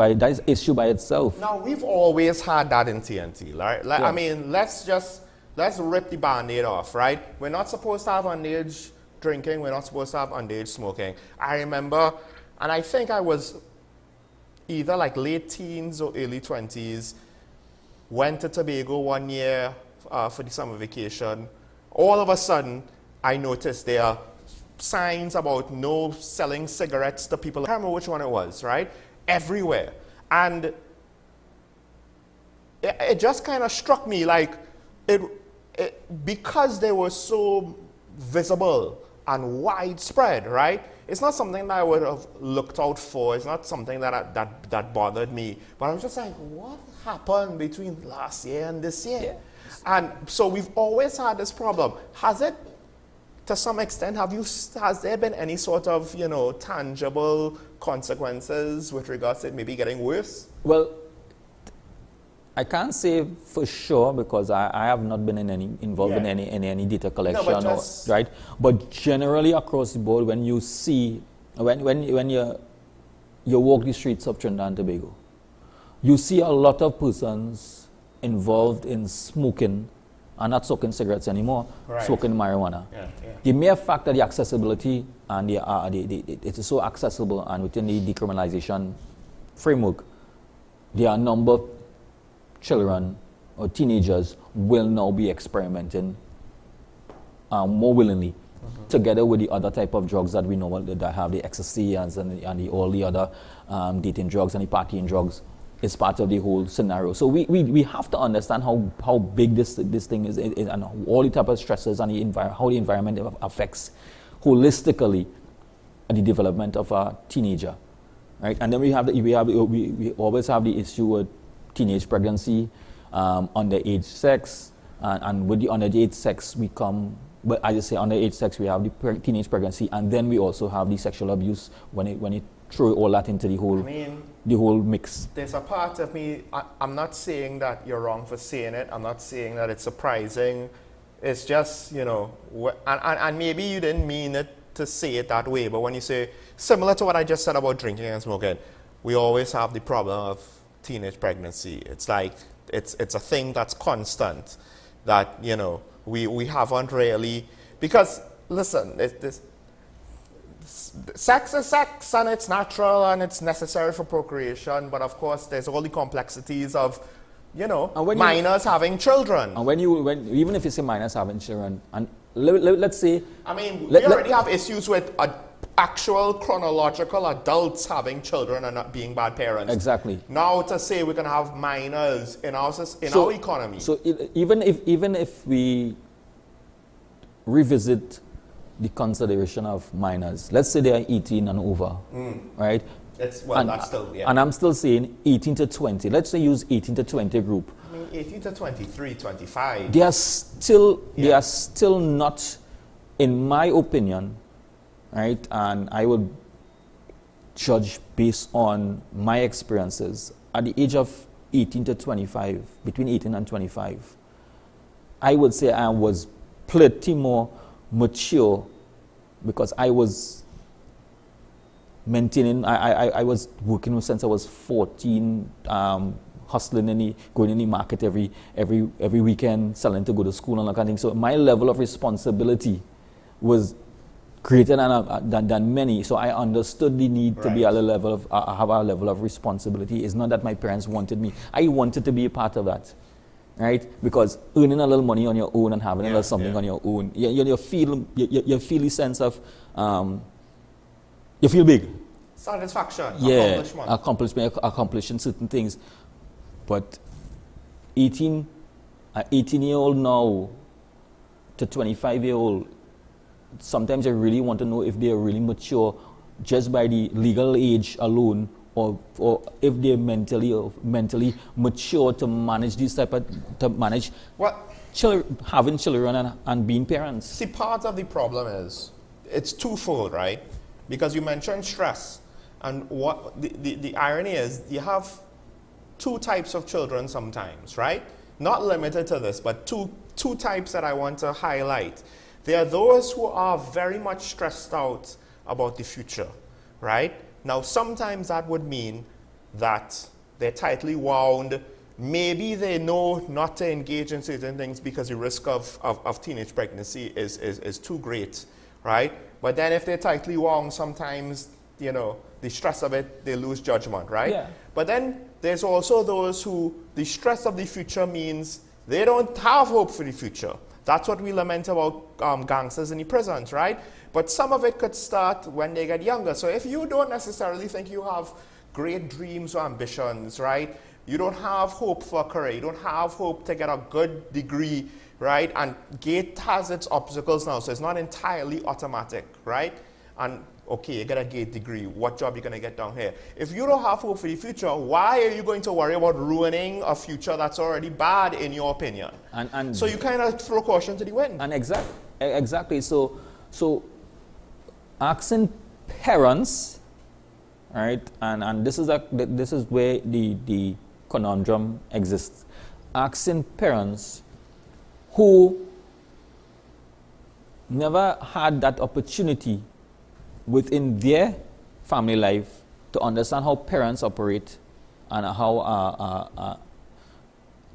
by itself. Now we've always had that in TNT, right? I mean, let's rip the band-aid off, right? We're not supposed to have underage drinking. We're not supposed to have underage smoking. I remember, and I think I was either like late teens or early 20s. Went to Tobago one year for the summer vacation. All of a sudden, I noticed there are signs about no selling cigarettes to people. I can't remember which one it was, right? Everywhere. And it just kind of struck me like because they were so visible and widespread, right? It's not something that I would have looked out for. It's not something that bothered me. But I was just like, what happened between last year and this year? Yeah. And so we've always had this problem. Has it, to some extent, has there been any sort of, tangible consequences with regards to it maybe getting worse? Well, I can't say for sure because I have not been involved in any data collection, right? But generally across the board, when you see, when you walk the streets of Trinidad and Tobago, you see a lot of persons involved in smoking, and not smoking cigarettes anymore, smoking marijuana. The mere fact that the accessibility and it is so accessible, and within the decriminalization framework, there are a number of children or teenagers will now be experimenting more willingly, together with the other type of drugs that we know that have the ecstasy and all the other dating drugs and the partying drugs. Is part of the whole scenario. So we have to understand how big this thing is and all the type of stresses and how the environment affects holistically the development of a teenager, right? And then we always have the issue with teenage pregnancy, underage sex, and with the underage sex we come. But as you say, underage sex, we have the teenage pregnancy, and then we also have the sexual abuse when you throw all that into the whole mix. There's a part of me, I'm not saying that you're wrong for saying it. I'm not saying that it's surprising. It's just, you know, and maybe you didn't mean it to say it that way, but when you say, similar to what I just said about drinking and smoking, we always have the problem of teenage pregnancy. It's like, it's a thing that's constant, that, you know, we haven't really, because, listen, sex is sex, and it's natural, and it's necessary for procreation, but of course there's all the complexities of, you know, minors having children. And even if you say minors having children, and let's say, I mean, we already have issues with actual chronological adults having children and not being bad parents. Exactly. Now to say we're going to have minors in our economy. So even if we revisit the consideration of minors, let's say they are 18 and over, right? That's still, yeah. And I'm still saying 18 to 20. Let's say use 18 to 20 group. I mean, 18 to 23, 25. They are still not, in my opinion, right? And I would judge based on my experiences. At the age of 18 to 25, between 18 and 25, I would say I was plenty more mature, because I was maintaining, I was working since I was 14, hustling going in the market every weekend, selling to go to school and that kind of thing. So my level of responsibility was greater than many. So I understood the need to be at a level of, have a level of responsibility. It's not that my parents wanted me. I wanted to be a part of that. Right? Because earning a little money on your own and having a little something on your own, you feel the sense of, you feel big. Satisfaction, accomplishing certain things. But 18-year-old now to 25-year-old, sometimes I really want to know if they are really mature just by the legal age alone, or if they're mentally mature to manage having children and being parents. See, part of the problem is, it's twofold, right? Because you mentioned stress, and what the irony is, you have two types of children sometimes, right? Not limited to this, but two types that I want to highlight. There are those who are very much stressed out about the future, right? Now, sometimes that would mean that they're tightly wound. Maybe they know not to engage in certain things because the risk of teenage pregnancy is too great, right? But then if they're tightly wound, sometimes, you know, the stress of it, they lose judgment, right? Yeah. But then there's also those who the stress of the future means they don't have hope for the future. That's what we lament about gangsters in the prisons, right? But some of it could start when they get younger. So if you don't necessarily think you have great dreams or ambitions, right? You don't have hope for a career. You don't have hope to get a good degree, right? And GATE has its obstacles now, so it's not entirely automatic, right? And okay, you get a GATE degree. What job are you going to get down here? If you don't have hope for the future, why are you going to worry about ruining a future that's already bad, in your opinion? And so you kind of throw caution to the wind. And exactly. So asking parents, right? And this is where the conundrum exists. Asking parents who never had that opportunity within their family life to understand how parents operate and how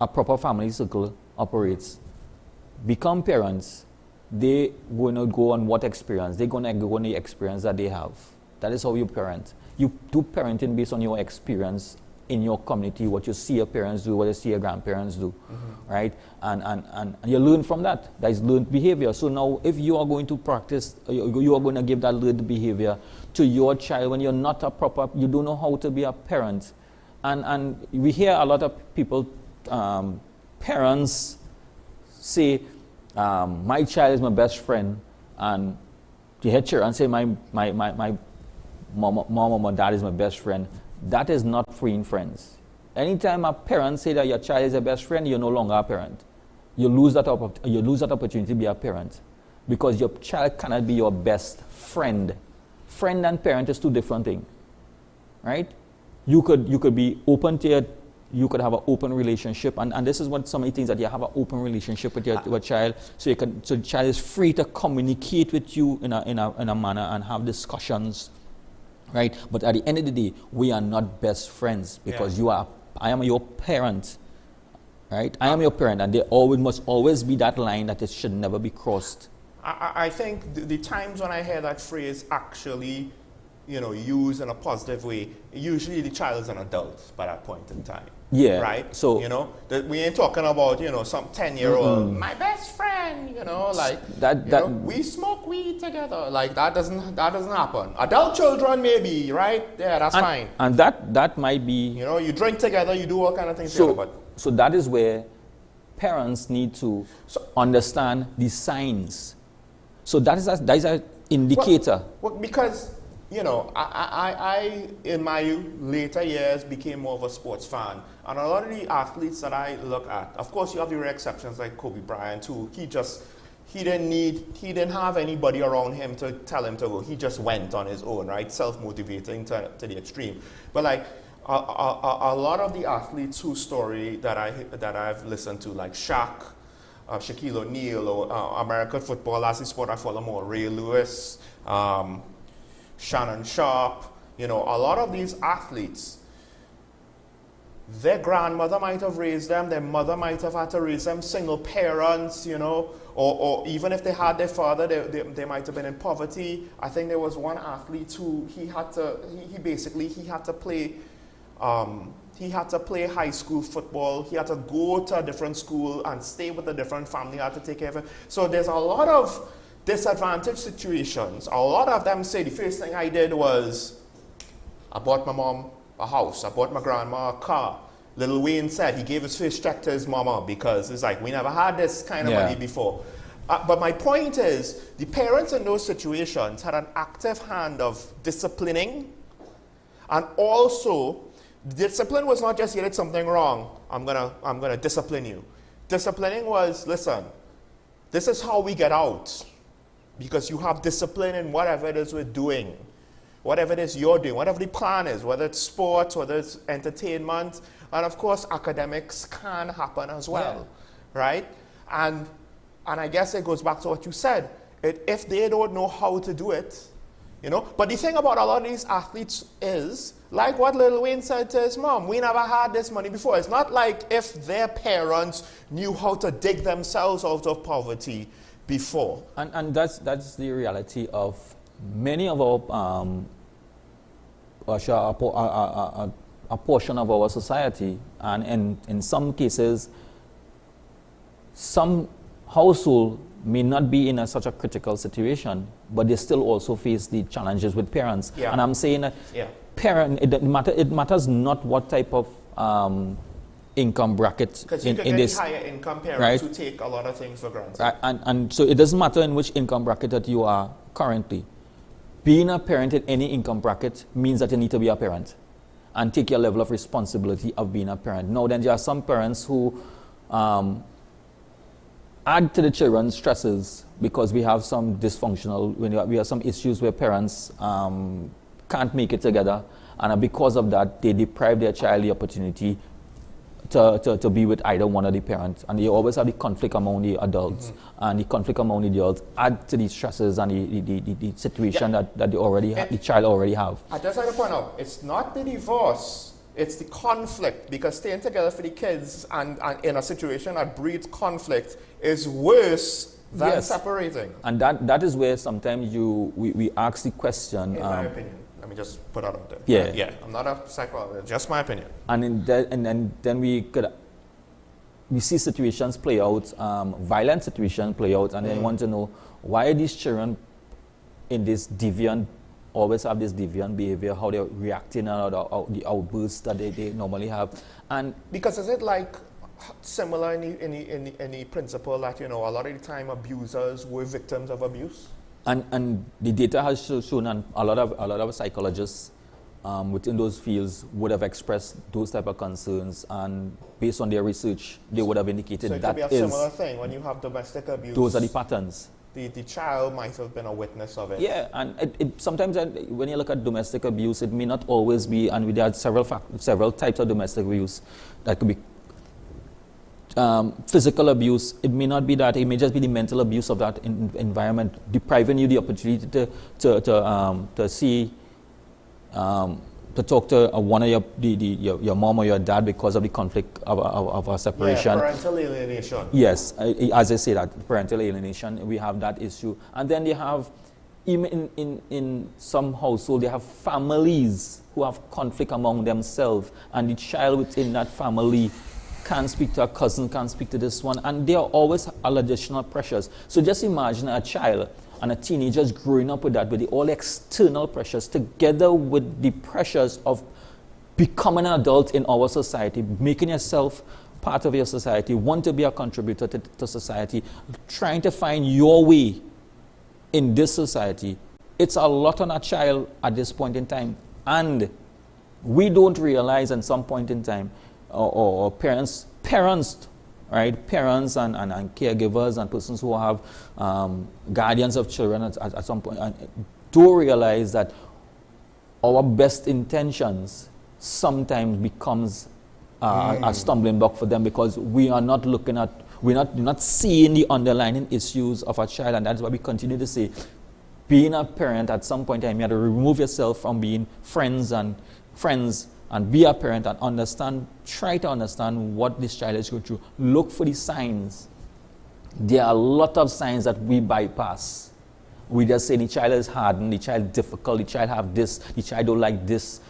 a proper family circle operates, become parents. They're going to go on what experience? They're going to go on the experience that they have. That is how you parent. You do parenting based on your experience in your community, what you see your parents do, what you see your grandparents do, right? And you learn from that. That is learned behavior. So now if you are going to practice, you are going to give that learned behavior to your child when you're not a proper, you don't know how to be a parent. And we hear a lot of people, parents say, my child is my best friend, and to hear children say my mom or my dad is my best friend, that is not freeing friends. Anytime a parent say that your child is your best friend, you're no longer a parent. You lose that opportunity to be a parent because your child cannot be your best friend. Friend and parent is two different things, right? You could be open to you could have an open relationship, and this is what some of the things that you have an open relationship with your child, so the child is free to communicate with you in a manner and have discussions, right? But at the end of the day, we are not best friends because I am your parent, right? I am your parent, and there must always be that line that it should never be crossed. I think the times when I hear that phrase actually, used in a positive way, usually the child is an adult by that point in time. Yeah. Right? So, we ain't talking about, some 10-year-old, my best friend, we smoke weed together. Like, that doesn't happen. Adult children, maybe, right? Yeah, that's fine. And that might be... you drink together, you do all kind of things together. So that is where parents need to understand the signs. So that is an indicator. Well, because... I in my later years became more of a sports fan, and a lot of the athletes that I look at, of course you have the rare exceptions like Kobe Bryant too. He didn't have anybody around him to tell him to go. He just went on his own, right? Self-motivating to the extreme. But like a lot of the athletes whose story that I've listened to, like Shaq, Shaquille O'Neal, or American football, as the sport I follow more, Ray Lewis, Shannon Sharp, a lot of these athletes, their grandmother might have raised them, their mother might have had to raise them, single parents, or even if they had their father, they might have been in poverty. I think there was one athlete who he had to play high school football. He had to go to a different school and stay with a different family, had to take care of it. So there's a lot of disadvantaged situations. A lot of them say the first thing I did was I bought my mom a house, I bought my grandma a car. Lil Wayne said he gave his first check to his mama because it's like we never had this kind of money before. But my point is the parents in those situations had an active hand of disciplining, and also discipline was not just you did something wrong, I'm gonna discipline you. Disciplining was, listen, this is how we get out. Because you have discipline in whatever it is we're doing, whatever it is you're doing, whatever the plan is, whether it's sports, whether it's entertainment, and of course academics can happen as well, right? And I guess it goes back to what you said. If they don't know how to do it, But the thing about a lot of these athletes is, like what Lil Wayne said to his mom, we never had this money before. It's not like if their parents knew how to dig themselves out of poverty before. And that's the reality of many of our a portion of our society, and in some cases some household may not be in such a critical situation, but they still also face the challenges with parents. And I'm saying that parent, it matters not what type of income bracket because you can get higher income parents who take a lot of things for granted. And so it doesn't matter in which income bracket that you are currently. Being a parent in any income bracket means that you need to be a parent and take your level of responsibility of being a parent. Now then, there are some parents who add to the children's stresses because we have some dysfunctional, we have some issues where parents can't make it together, and because of that they deprive their child the opportunity to be with either one of the parents, and you always have the conflict among the adults, and the conflict among the adults add to the stresses and the situation that the child already have. I just like to point out, it's not the divorce, it's the conflict, because staying together for the kids and in a situation that breeds conflict is worse than separating. And that is where sometimes we ask the question. In my opinion. Let me just put that out there. Yeah. I'm not a psychologist, just my opinion. And then we see situations play out, violent situations play out, and then want to know why these children in this always have this deviant behavior, how they're reacting, the outbursts that they normally have. And because is it like similar in the principle that a lot of the time abusers were victims of abuse? And the data has shown, and a lot of psychologists within those fields would have expressed those type of concerns, and based on their research, they would have indicated So it that could be a similar thing when you have domestic abuse. Those are the patterns. The child might have been a witness of it. Yeah, and it sometimes when you look at domestic abuse, it may not always be, and there are several types of domestic abuse that could be physical abuse. It may not be that. It may just be the mental abuse of that environment, depriving you the opportunity to see, to talk to one of your mom or your dad because of the conflict of a separation. Yeah, parental alienation. Yes, as I say that, parental alienation, we have that issue. And then they have, even in some households, they have families who have conflict among themselves, and the child within that family can't speak to a cousin, can't speak to this one, and there are always additional pressures. So just imagine a child and a teenager is growing up with that, with all external pressures, together with the pressures of becoming an adult in our society, making yourself part of your society, want to be a contributor to society, trying to find your way in this society. It's a lot on a child at this point in time, and we don't realize at some point in time, or parents, right? Parents and caregivers and persons who have guardians of children at some point do realize that our best intentions sometimes becomes a stumbling block for them, because we are not looking at, we're not seeing the underlying issues of a child, and that's why we continue to say, being a parent at some point in time, you have to remove yourself from being friends and be a parent and understand, try to understand what this child is going through. Look for the signs. There are a lot of signs that we bypass. We just say the child is hardened, the child is difficult, the child have this, the child don't like this.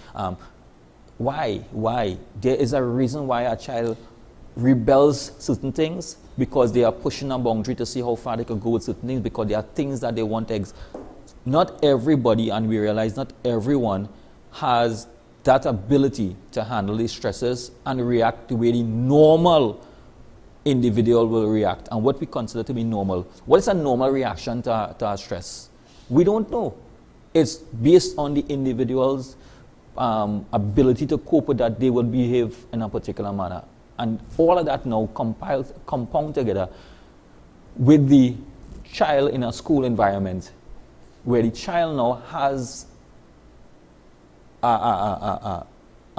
Why? There is a reason why a child rebels certain things, because they are pushing a boundary to see how far they can go with certain things, because there are things that they want to not everybody, and we realize not everyone has that ability to handle these stresses and react the way the normal individual will react, and what we consider to be normal. What is a normal reaction to stress? We don't know. It's based on the individual's ability to cope with that. They will behave in a particular manner, and all of that now compound together with the child in a school environment, where the child now has a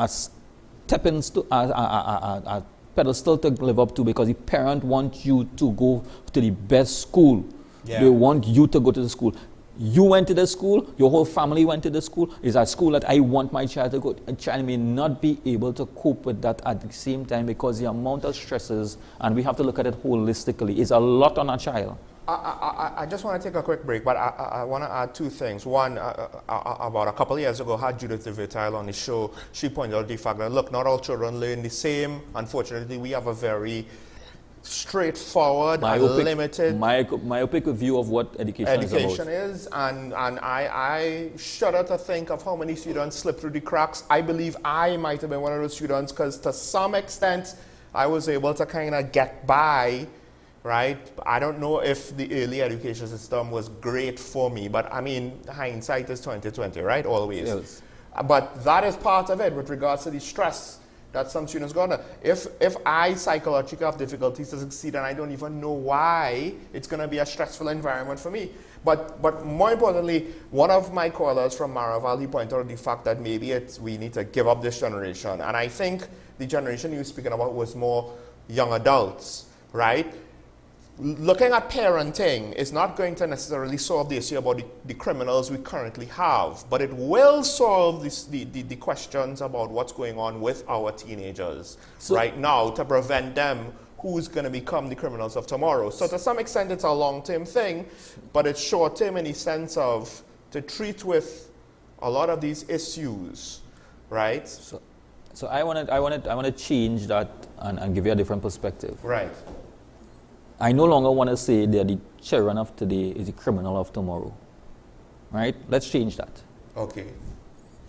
stepping stone, a pedestal to live up to, because the parent wants you to go to the best school. Yeah. They want you to go to the school. You went to the school, your whole family went to the school. It's a school that I want my child to go. A child may not be able to cope with that at the same time, because the amount of stresses, and we have to look at it holistically, is a lot on a child. I just want to take a quick break, but I want to add two things. One, about a couple of years ago, I had Judith Vertile on the show. She pointed out the fact that, look, not all children learn the same. Unfortunately, we have a very straightforward, limited, myopic view of what education is, and I shudder to think of how many students slip through the cracks. I believe I might have been one of those students, because to some extent, I was able to kind of get by. Right? I don't know if the early education system was great for me, but I mean, hindsight is 20/20, right? Always. Yes. But that is part of it with regards to the stress that some students go under. If I psychologically have difficulties to succeed and I don't even know why, it's going to be a stressful environment for me. But more importantly, one of my callers from Maraval, he pointed out the fact that maybe we need to give up this generation. And I think the generation he was speaking about was more young adults, right? Looking at parenting is not going to necessarily solve the issue about the criminals we currently have, but it will solve the questions about what's going on with our teenagers right now, to prevent them who's going to become the criminals of tomorrow. So to some extent, it's a long-term thing, but it's short-term in the sense of to treat with a lot of these issues, right? So I want to change that and give you a different perspective. Right. I no longer want to say that the children of today is the criminal of tomorrow. Right? Let's change that. Okay.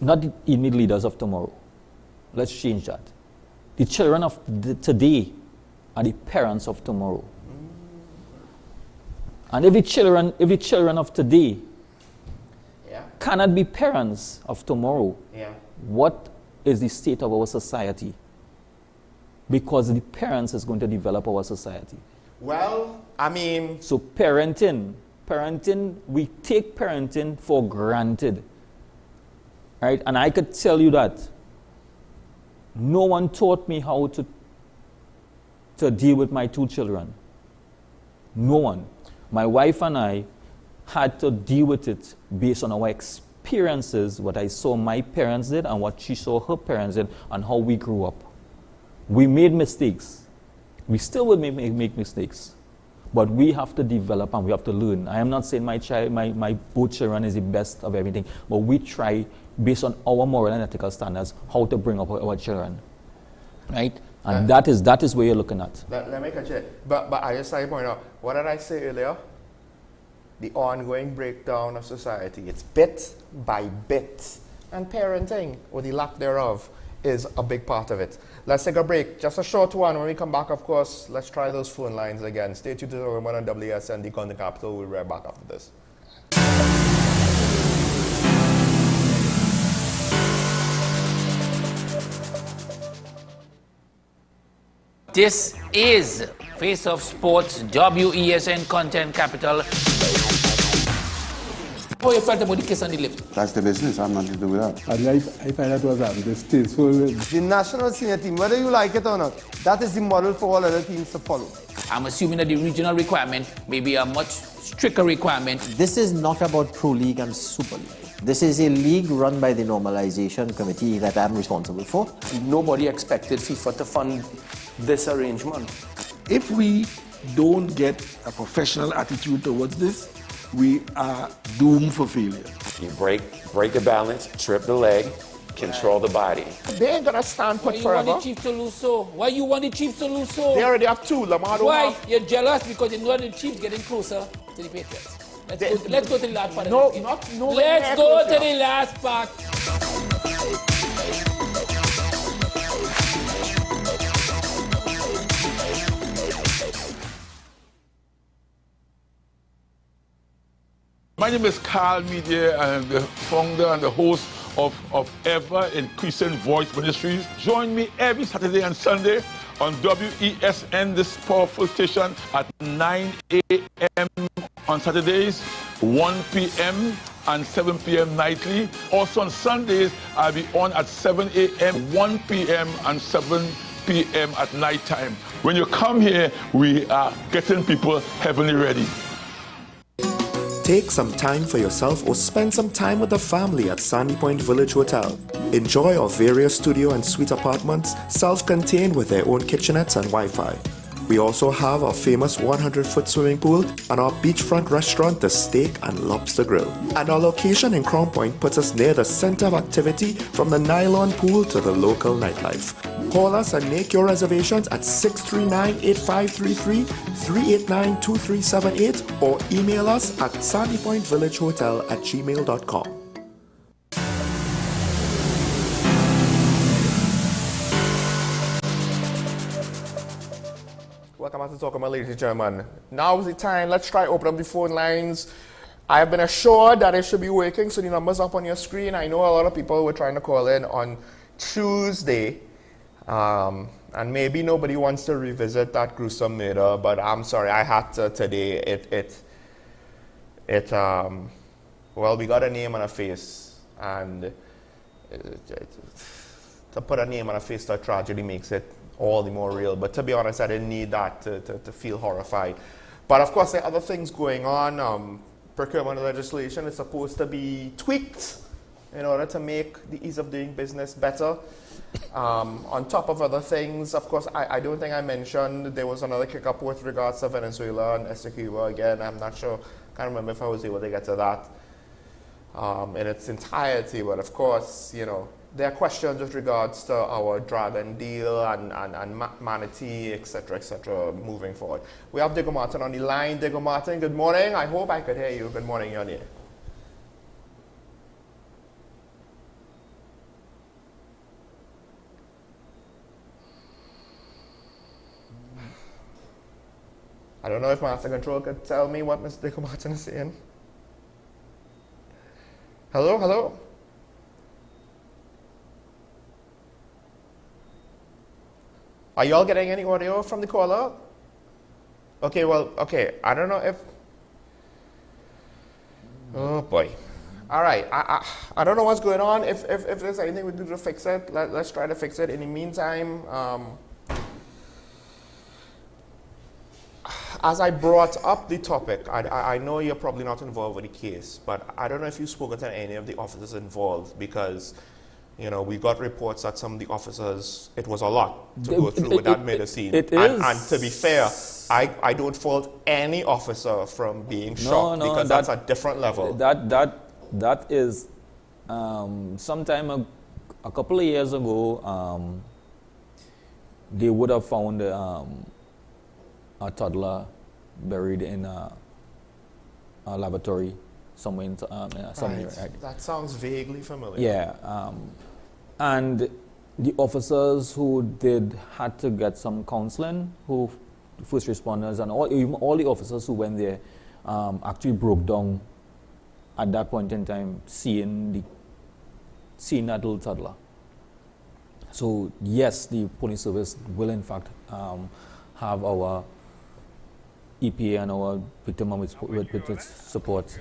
Not the elite leaders of tomorrow. Let's change that. The children of today are the parents of tomorrow. And if the children of today cannot be parents of tomorrow, what is the state of our society? Because the parents is going to develop our society. Well, I mean... So parenting, we take parenting for granted. Right? And I could tell you that no one taught me how to deal with my 2 children. No one. My wife and I had to deal with it based on our experiences, what I saw my parents did and what she saw her parents did, and how we grew up. We made mistakes. We still will make mistakes. But we have to develop and we have to learn. I am not saying my both children is the best of everything, but we try, based on our moral and ethical standards, how to bring up our children. Right? And that is where you're looking at. Let me catch it. But I just like to point out, what did I say earlier? The ongoing breakdown of society. It's bit by bit. And parenting, or the lack thereof, is a big part of it. Let's take a break. Just a short one. When we come back, of course, let's try those phone lines again. Stay tuned to the one on WSN, the Content Capital. We'll be right back after this. This is Face of Sports, WESN Content Capital. How you felt about the kiss on the lip? That's the business. I'm not to do with that. I find that was distasteful. The national senior team, whether you like it or not, that is the model for all other teams to follow. I'm assuming that the regional requirement may be a much stricter requirement. This is not about Pro League and Super League. This is a league run by the Normalization Committee that I'm responsible for. Nobody expected FIFA to fund this arrangement. If we don't get a professional attitude towards this, we are doomed for failure. You break the balance, trip the leg, control the body. They ain't gonna stand put forever. Why you want the Chiefs to lose so? Why you want the Chiefs to lose so? They already have 2. Lamar don't Why? have. You're jealous because you know the Chiefs getting closer to the Patriots. Let's go to the last part. No, of the not game. no. Let's go to the last part. My name is Carl Media. I'm the founder and the host of Ever Increasing Voice Ministries. Join me every Saturday and Sunday on WESN, this powerful station, at 9 a.m. on Saturdays, 1 p.m. and 7 p.m. nightly. Also on Sundays, I'll be on at 7 a.m., 1 p.m. and 7 p.m. at night time. When you come here, we are getting people heavenly ready. Take some time for yourself or spend some time with the family at Sandy Point Village Hotel. Enjoy our various studio and suite apartments, self-contained with their own kitchenettes and Wi-Fi. We also have our famous 100-foot swimming pool and our beachfront restaurant, The Steak and Lobster Grill. And our location in Crown Point puts us near the center of activity, from the nylon pool to the local nightlife. Call us and make your reservations at 639-8533, 389-2378, or email us at sandypointvillagehotel@gmail.com. Welcome back to Talk About, ladies and gentlemen. Now is the time. Let's try open up the phone lines. I have been assured that it should be working, so the number's up on your screen. I know a lot of people were trying to call in on Tuesday, and maybe nobody wants to revisit that gruesome murder, but I'm sorry, I had to today. Well, we got a name and a face, and to put a name and a face to a tragedy makes it all the more real. But to be honest, I didn't need that to feel horrified. But of course, there are other things going on. Procurement legislation is supposed to be tweaked in order to make the ease of doing business better. On top of other things, of course, I don't think I mentioned there was another kick-up with regards to Venezuela and Essequibo again. I'm not sure, can't remember if I was able to get to that in its entirety, but of course, you know, there are questions with regards to our Dragon deal and Manatee, etc., moving forward. We have Diego Martin on the line. Diego Martin, good morning. I hope I could hear you. Good morning, you're on the air. I don't know if Master Control could tell me what Mr. Dico Martin is saying. Hello, hello? Are y'all getting any audio from the caller? Okay, well, okay, I don't know if... Oh boy. All right, I don't know what's going on. If there's anything we do to fix it, let's try to fix it. In the meantime, as I brought up the topic, I know you're probably not involved with the case, but I don't know if you've spoken to any of the officers involved, because, you know, we got reports that some of the officers, it was a lot to go through with that murder scene. It is. And to be fair, I don't fault any officer from being shocked, because that's a different level. That is, sometime a couple of years ago, they would have found a toddler buried in a lavatory somewhere in somewhere. Right. That sounds vaguely familiar. Yeah, and the officers who had to get some counseling, who first responders and even all the officers who went there actually broke down at that point in time, seeing that little toddler. So yes, the police service will in fact have our EPA and our victim with support.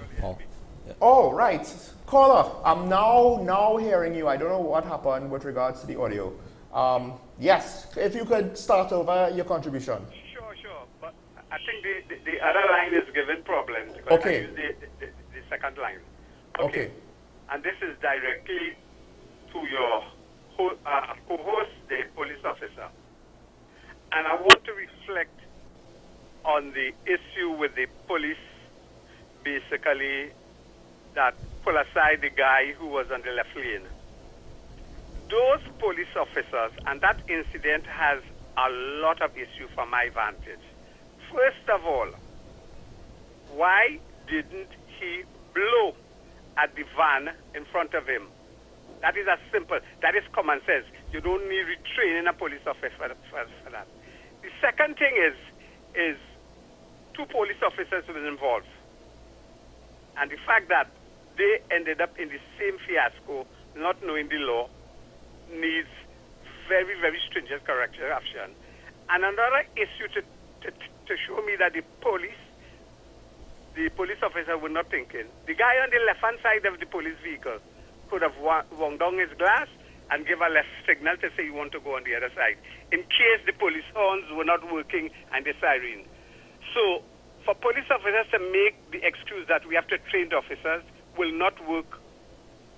Oh, right. Caller, I'm now hearing you. I don't know what happened with regards to the audio. Yes, if you could start over your contribution. Sure. But I think the other line is giving problems. Because I use the second line. Okay. And this is directly to your co-host, the police officer. And I want to reflect on the issue with the police, basically, that pull aside the guy who was on the left lane. Those police officers, and that incident has a lot of issue from my vantage. First of all, why didn't he blow at the van in front of him? That is as simple. That is common sense. You don't need retraining a police officer for that. The second thing is two police officers were involved. And the fact that they ended up in the same fiasco, not knowing the law, needs very, very stringent corrective action. And another issue to show me that the police officer were not thinking. The guy on the left-hand side of the police vehicle could have wound down his glass and give a left signal to say you want to go on the other side, in case the police horns were not working and the siren. So, for police officers to make the excuse that we have to train the officers will not work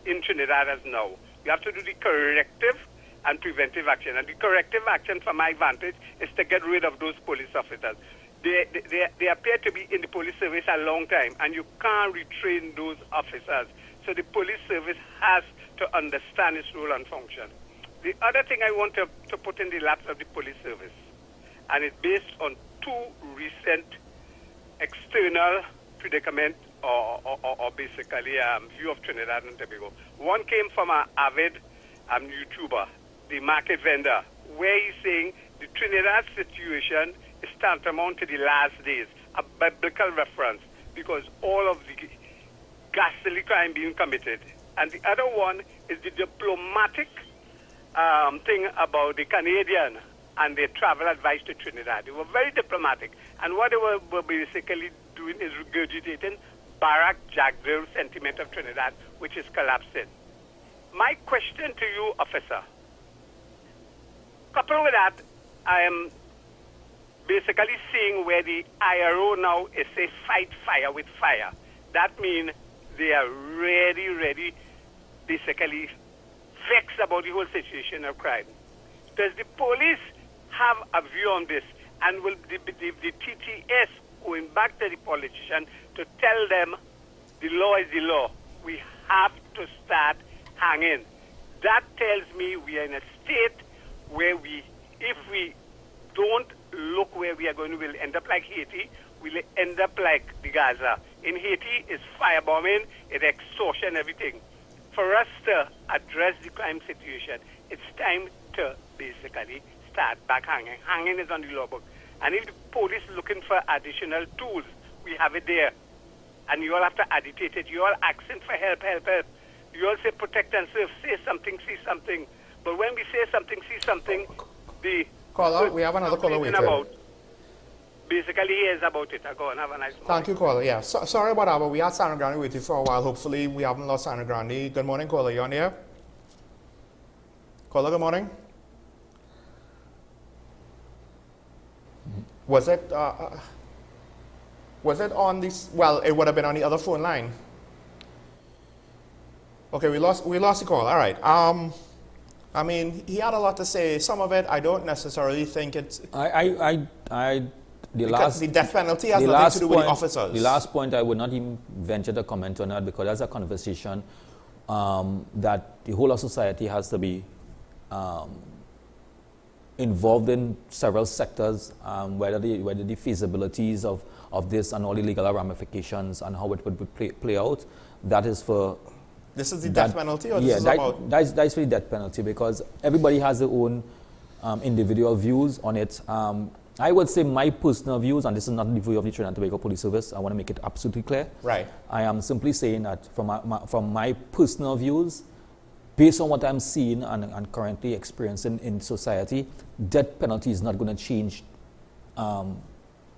in Trinidad as now. You have to do the corrective and preventive action. And the corrective action, from my vantage, is to get rid of those police officers. They appear to be in the police service a long time, and you can't retrain those officers. So the police service has to understand its role and function. The other thing I want to put in the laps of the police service, and it's based on two recent external predicament or basically view of Trinidad and Tobago. One came from an avid YouTuber, the market vendor, where he's saying the Trinidad situation is tantamount to the last days, a biblical reference, because all of the ghastly crime being committed. And the other one is the diplomatic thing about the Canadian and their travel advice to Trinidad. They were very diplomatic. And what they were basically doing is regurgitating Barack Jagdale sentiment of Trinidad, which is collapsing. My question to you, officer, coupled with that, I am basically seeing where the IRO now is say fight fire with fire. That means they are ready, basically vexed about the whole situation of crime. Does the police have a view on this? And will the TTS going back to the politician to tell them the law is the law? We have to start hanging. That tells me we are in a state where if we don't look where we are going, we'll end up like Haiti. We'll end up like the Gaza. In Haiti, it's firebombing, it's extortion, everything. For us to address the crime situation, it's time to basically start back hanging. Hanging is on the law book. And if the police is looking for additional tools, we have it there. And you all have to agitate it. You all asking for help. You all say protect and serve, say something, see something. But when we say something, see something, the... Caller, we have another caller waiting. Basically, he is about it. Go on, have a nice morning. Thank you, caller. Yeah, sorry about that, but we had Sandra Grande waiting for a while. Hopefully, we haven't lost Sandra Grande. Good morning, caller. You on the air? Caller, good morning. Was it on this? Well, it would have been on the other phone line. Okay, we lost the call. All right. I mean, he had a lot to say. Some of it, I don't necessarily think it's. The death penalty has nothing to do with the officers. The last point, I would not even venture to comment on that because that's a conversation that the whole of society has to be involved in several sectors, whether the feasibilities of this and all the legal ramifications and how it would play out. That is for... This is the death penalty, or this is about... That's for the death penalty because everybody has their own individual views on it. I would say my personal views, and this is not the view of the Trinidad and Tobago Police Service, I want to make it absolutely clear. Right. I am simply saying that from my personal views, based on what I'm seeing and currently experiencing in society, death penalty is not going to change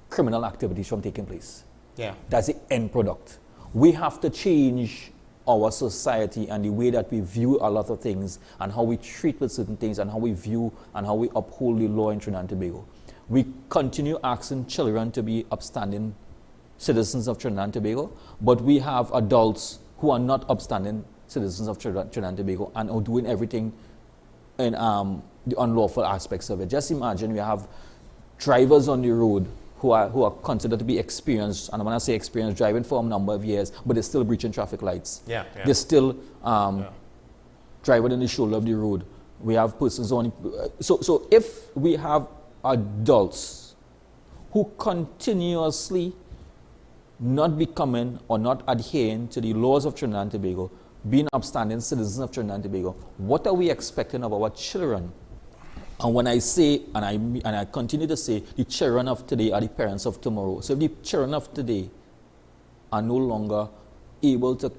criminal activities from taking place. Yeah. That's the end product. We have to change our society and the way that we view a lot of things and how we treat with certain things and how we view and how we uphold the law in Trinidad and Tobago. We continue asking children to be upstanding citizens of Trinidad and Tobago, but we have adults who are not upstanding citizens of Trinidad and Tobago and are doing everything in the unlawful aspects of it. Just imagine we have drivers on the road who are considered to be experienced, and when I say experienced, driving for a number of years, but they're still breaching traffic lights. Yeah. They're still driving in the shoulder of the road. We have persons on... So if we have adults who continuously not becoming or not adhering to the laws of Trinidad and Tobago, being upstanding citizens of Trinidad and Tobago, what are we expecting of our children? And when I say, and I continue to say, the children of today are the parents of tomorrow. So if the children of today are no longer able to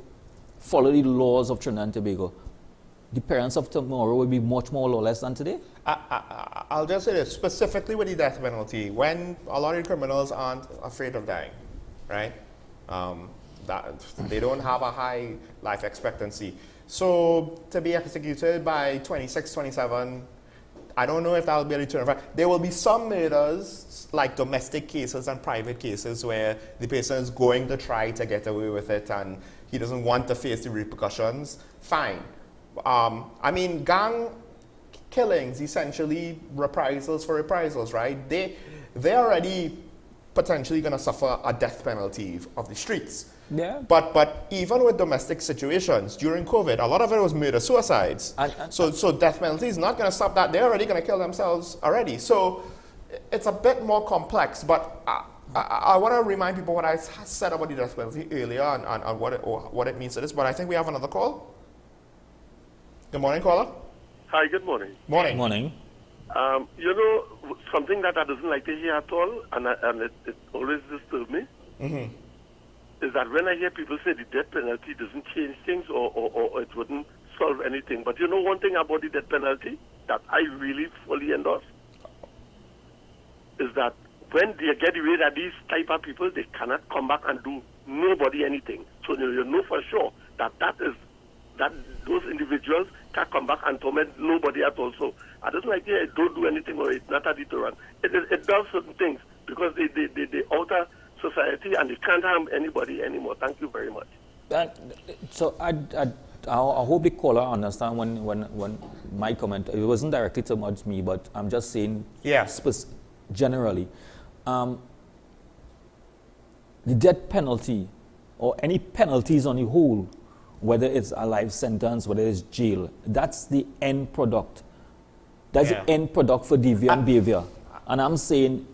follow the laws of Trinidad and Tobago, the parents of tomorrow will be much more lawless than today? I'll just say this, specifically with the death penalty, when a lot of criminals aren't afraid of dying, right? That they don't have a high life expectancy. So to be executed by 26, 27, I don't know if that will be a return. There will be some murders, like domestic cases and private cases, where the person is going to try to get away with it and he doesn't want to face the repercussions. Fine. I mean, gang killings, essentially reprisals for reprisals, right? They're already potentially going to suffer a death penalty of the streets. Yeah. But even with domestic situations during COVID, a lot of it was murder-suicides. So death penalty is not going to stop that. They're already going to kill themselves already. So it's a bit more complex. But I want to remind people what I said about the death penalty earlier and what it means to this. But I think we have another call. Good morning, caller. Hi, good morning. Morning. Morning. You know, something that I doesn't like to hear at all, and it always disturbs me, is that when I hear people say the death penalty doesn't change things or it wouldn't solve anything. But you know one thing about the death penalty that I really fully endorse is that when they get away that these type of people, they cannot come back and do nobody anything. So you know for sure that those individuals can come back and torment nobody at all. So I don't like it don't do anything or it's not a deterrent. It does certain things because they alter society and they can't harm anybody anymore. Thank you very much. So I hope the caller understand when my comment, it wasn't directly towards me, but I'm just saying generally. The death penalty or any penalties on the whole, whether it's a life sentence, whether it's jail, that's the end product. That's the end product for deviant behavior. And I'm saying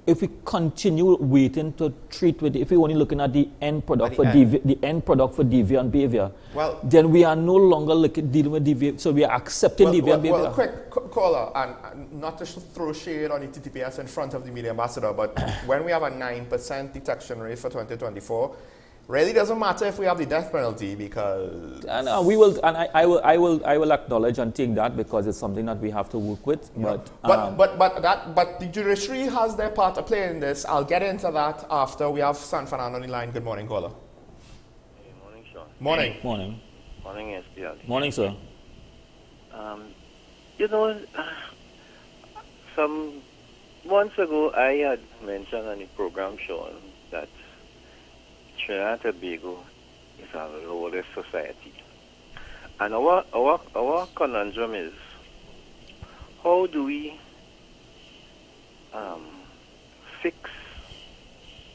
if we continue waiting to treat with, if we're only looking at the end product for deviant behavior, well, then we are no longer dealing with deviant, so we are accepting deviant behavior. Well, quick caller, and not to throw shade on the TTPS in front of the media ambassador, but when we have a 9% detection rate for 2024, really doesn't matter if we have the death penalty, because we will, and I will acknowledge and take that, because it's something that we have to work with. Yeah. But the judiciary has their part to play in this. I'll get into that after we have San Fernando on the line. Good morning, caller. Good morning, Sean. Morning. Morning. Morning, SPL. Morning, sir. You know, some months ago I had mentioned on the program, Sean, that Trinidad and Tobago is a lawless society. And our conundrum is, how do we fix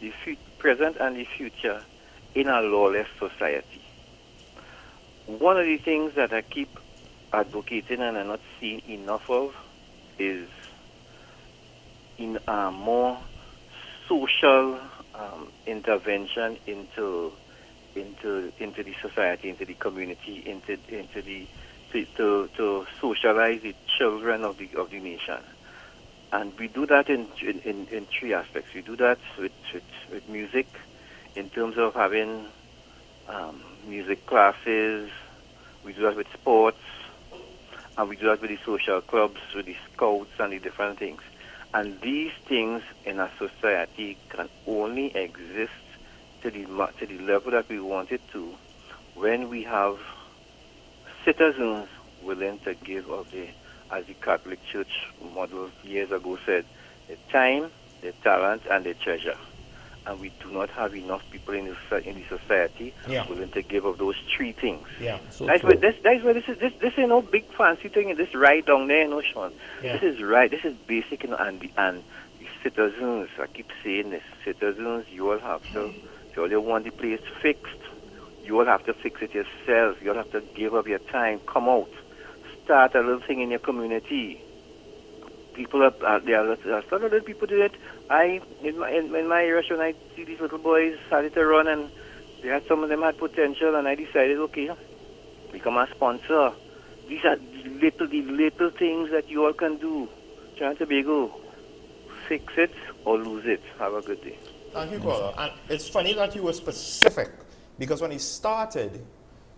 the present and the future in a lawless society? One of the things that I keep advocating and I'm not seeing enough of is in more social intervention into the society, into the community, to socialize the children of the nation. And we do that in three aspects. We do that with music, in terms of having music classes. We do that with sports, and we do that with the social clubs, with the scouts and the different things. And these things in a society can only exist to the level that we want it to when we have citizens willing to give of as the Catholic Church model years ago said, the time, the talent, and the treasure. And we do not have enough people in the society willing to give of those three things. Yeah, that's where this is no big fancy thing. This right down there, no, Sean. Yeah. This is right. This is basic, and the citizens. I keep saying this. Citizens, you all have to. If you all want the place fixed, you all have to fix it yourself. You all have to give up your time. Come out, start a little thing in your community. People there are a lot of little people do it. In my area, when I see these little boys started to run, and some of them had potential, and I decided, okay, become a sponsor. These are the little things that you all can do. Trinidad and Tobago, fix it or lose it. Have a good day. Thank you, caller. And it's funny that you were specific, because when he started,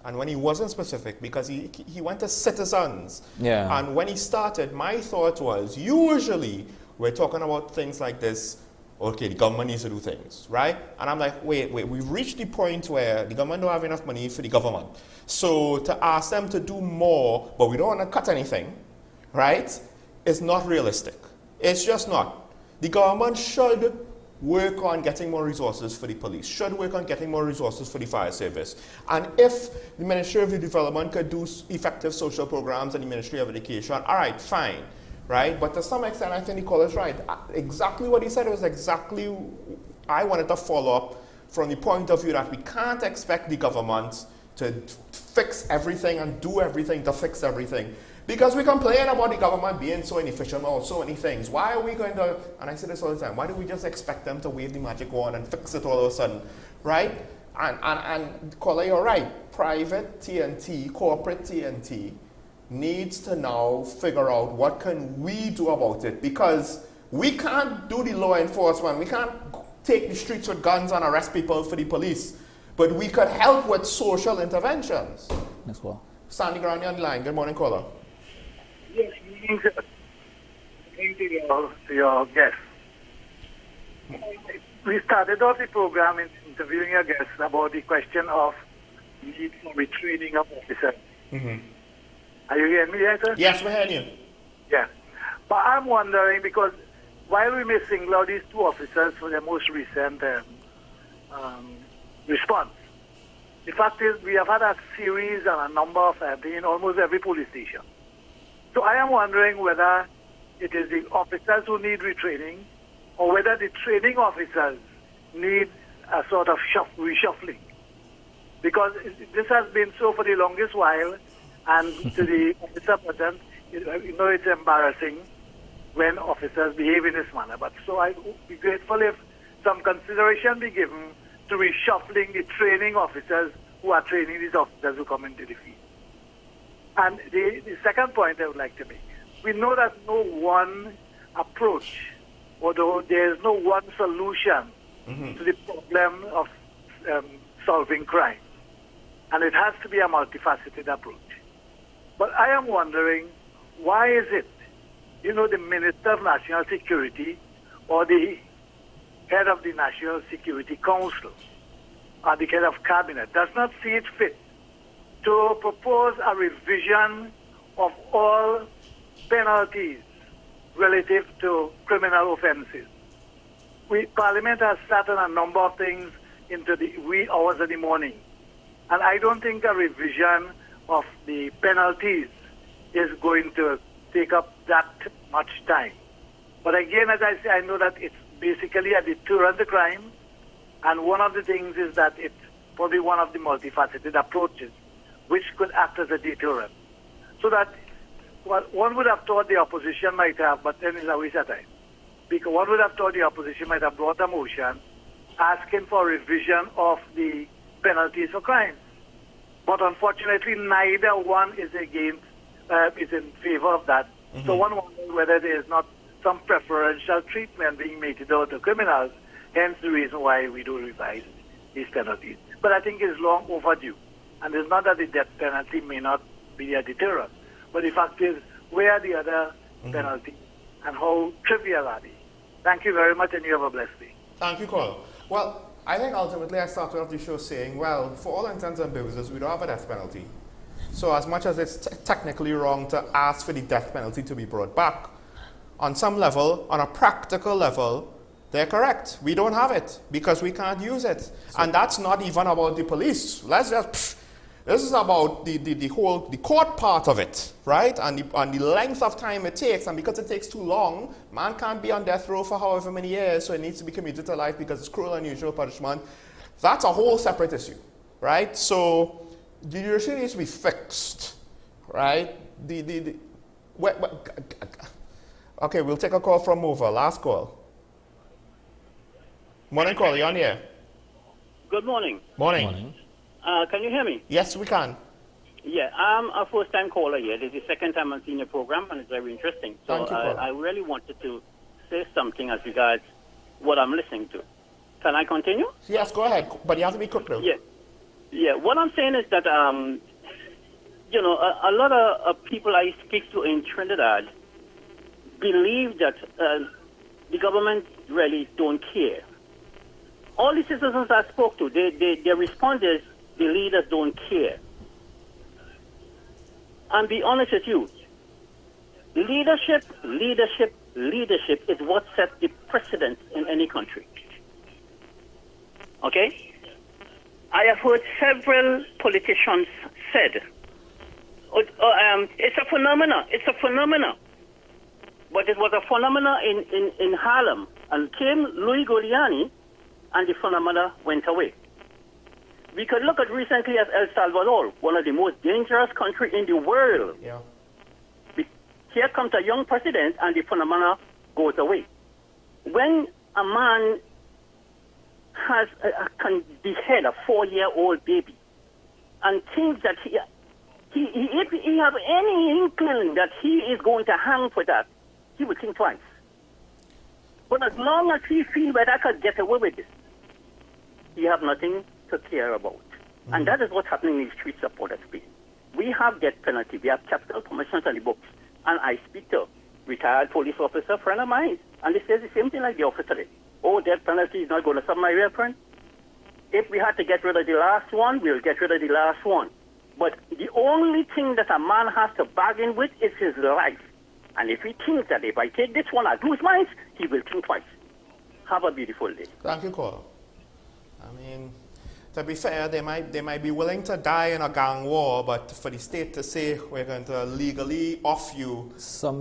and when he wasn't specific, because he went to citizens. Yeah. And when he started, my thought was, usually we're talking about things like this, okay, the government needs to do things, right? And I'm like, wait, we've reached the point where the government don't have enough money for the government. So to ask them to do more, but we don't want to cut anything, right? It's not realistic. It's just not. The government should work on getting more resources for the police, should work on getting more resources for the fire service. And if the Ministry of Development could do effective social programs and the Ministry of Education, all right, fine, right? But to some extent, I think the caller is right. Exactly what he said was exactly, I wanted to follow up from the point of view that we can't expect the government to fix everything and do everything to fix everything. Because we complain about the government being so inefficient about so many things. Why are we going to, and I say this all the time, why do we just expect them to wave the magic wand and fix it all of a sudden, right? And caller, you're right. Private TNT, corporate TNT needs to now figure out what can we do about it, because we can't do the law enforcement. We can't take the streets with guns and arrest people for the police, but we could help with social interventions. As well. Sandy Grani on the line. Good morning, caller. Yes, to your guest. We started off the program interviewing your guest about the question of need for retraining of officers. Mm-hmm. Are you hearing me there, sir? Yes, we're hearing you. Yeah. But I'm wondering, because while we may single out these two officers for their most recent response, the fact is we have had a series and a number of in almost every police station. So I am wondering whether it is the officers who need retraining, or whether the training officers need a sort of reshuffling. Because this has been so for the longest while, and to the officer present, it's embarrassing when officers behave in this manner. But so I would be grateful if some consideration be given to reshuffling the training officers who are training these officers who come into the field. And the second point I would like to make, we know that no one approach, although there is no one solution to the problem of solving crime. And it has to be a multifaceted approach. But I am wondering, why is it, the Minister of National Security or the head of the National Security Council or the head of cabinet does not see it fit to propose a revision of all penalties relative to criminal offenses. Parliament has sat on a number of things into the wee hours of the morning. And I don't think a revision of the penalties is going to take up that much time. But again, as I say, I know that it's basically a deterrent to crime. And one of the things is that it's probably one of the multifaceted approaches which could act as a deterrent. So that one would have thought the opposition might have, but then it's a waste of time. Because one would have thought the opposition might have brought a motion asking for revision of the penalties for crimes. But unfortunately, neither one is is in favor of that. So one wonders whether there is not some preferential treatment being meted out to criminals, hence the reason why we do revise these penalties. But I think it's long overdue. And it's not that the death penalty may not be a deterrent, but the fact is, where are the other penalties and how trivial are they? Thank you very much, and you have a blessed day. Thank you, Cole. Well, I think ultimately I started off the show saying, well, for all intents and purposes, we don't have a death penalty. So as much as it's technically wrong to ask for the death penalty to be brought back, on some level, on a practical level, they're correct. We don't have it because we can't use it. And that's not even about the police. This is about the court part of it, right? And the length of time it takes. And because it takes too long, man can't be on death row for however many years, so it needs to be commuted to life because it's cruel and unusual punishment. That's a whole separate issue, right? So the judiciary needs to be fixed, right? Okay, we'll take a call from Mover. Last call. Morning, call. You're on here. Good morning. Morning. Can you hear me? Yes, we can. Yeah, I'm a first-time caller here. This is the second time I'm seeing your program, and it's very interesting. So Thank you, I really wanted to say something as regards what I'm listening to. Can I continue? Yes, go ahead, but you have to be quick, though. Yeah. What I'm saying is that, a lot of people I speak to in Trinidad believe that the government really don't care. All the citizens I spoke to, their response is, the leaders don't care. And be honest with you, leadership is what sets the precedent in any country. Okay? I have heard several politicians said, it's a phenomena. But it was a phenomena in Harlem, and came Louis Giuliani, and the phenomena went away. We could look at recently at El Salvador, one of the most dangerous countries in the world. Yeah. Here comes a young president, and the phenomena goes away. When a man can behead a 4-year-old baby, and thinks that if he have any inkling that he is going to hang for that, he will think twice. But as long as he feels that I could get away with this, he have nothing to care about. And that is what's happening in the streets of Port-au-Prince. We have death penalty. We have capital punishment on the books. And I speak to retired police officer, friend of mine, and they say the same thing like the officer did. Oh, death penalty is not going to stop my real friend. If we had to get rid of the last one, we'll get rid of the last one. But the only thing that a man has to bargain with is his life. And if he thinks that if I take this one, I'll lose mine, he will think twice. Have a beautiful day. Thank you, Cole. I mean, to be fair, they might be willing to die in a gang war, but for the state to say we're going to legally off you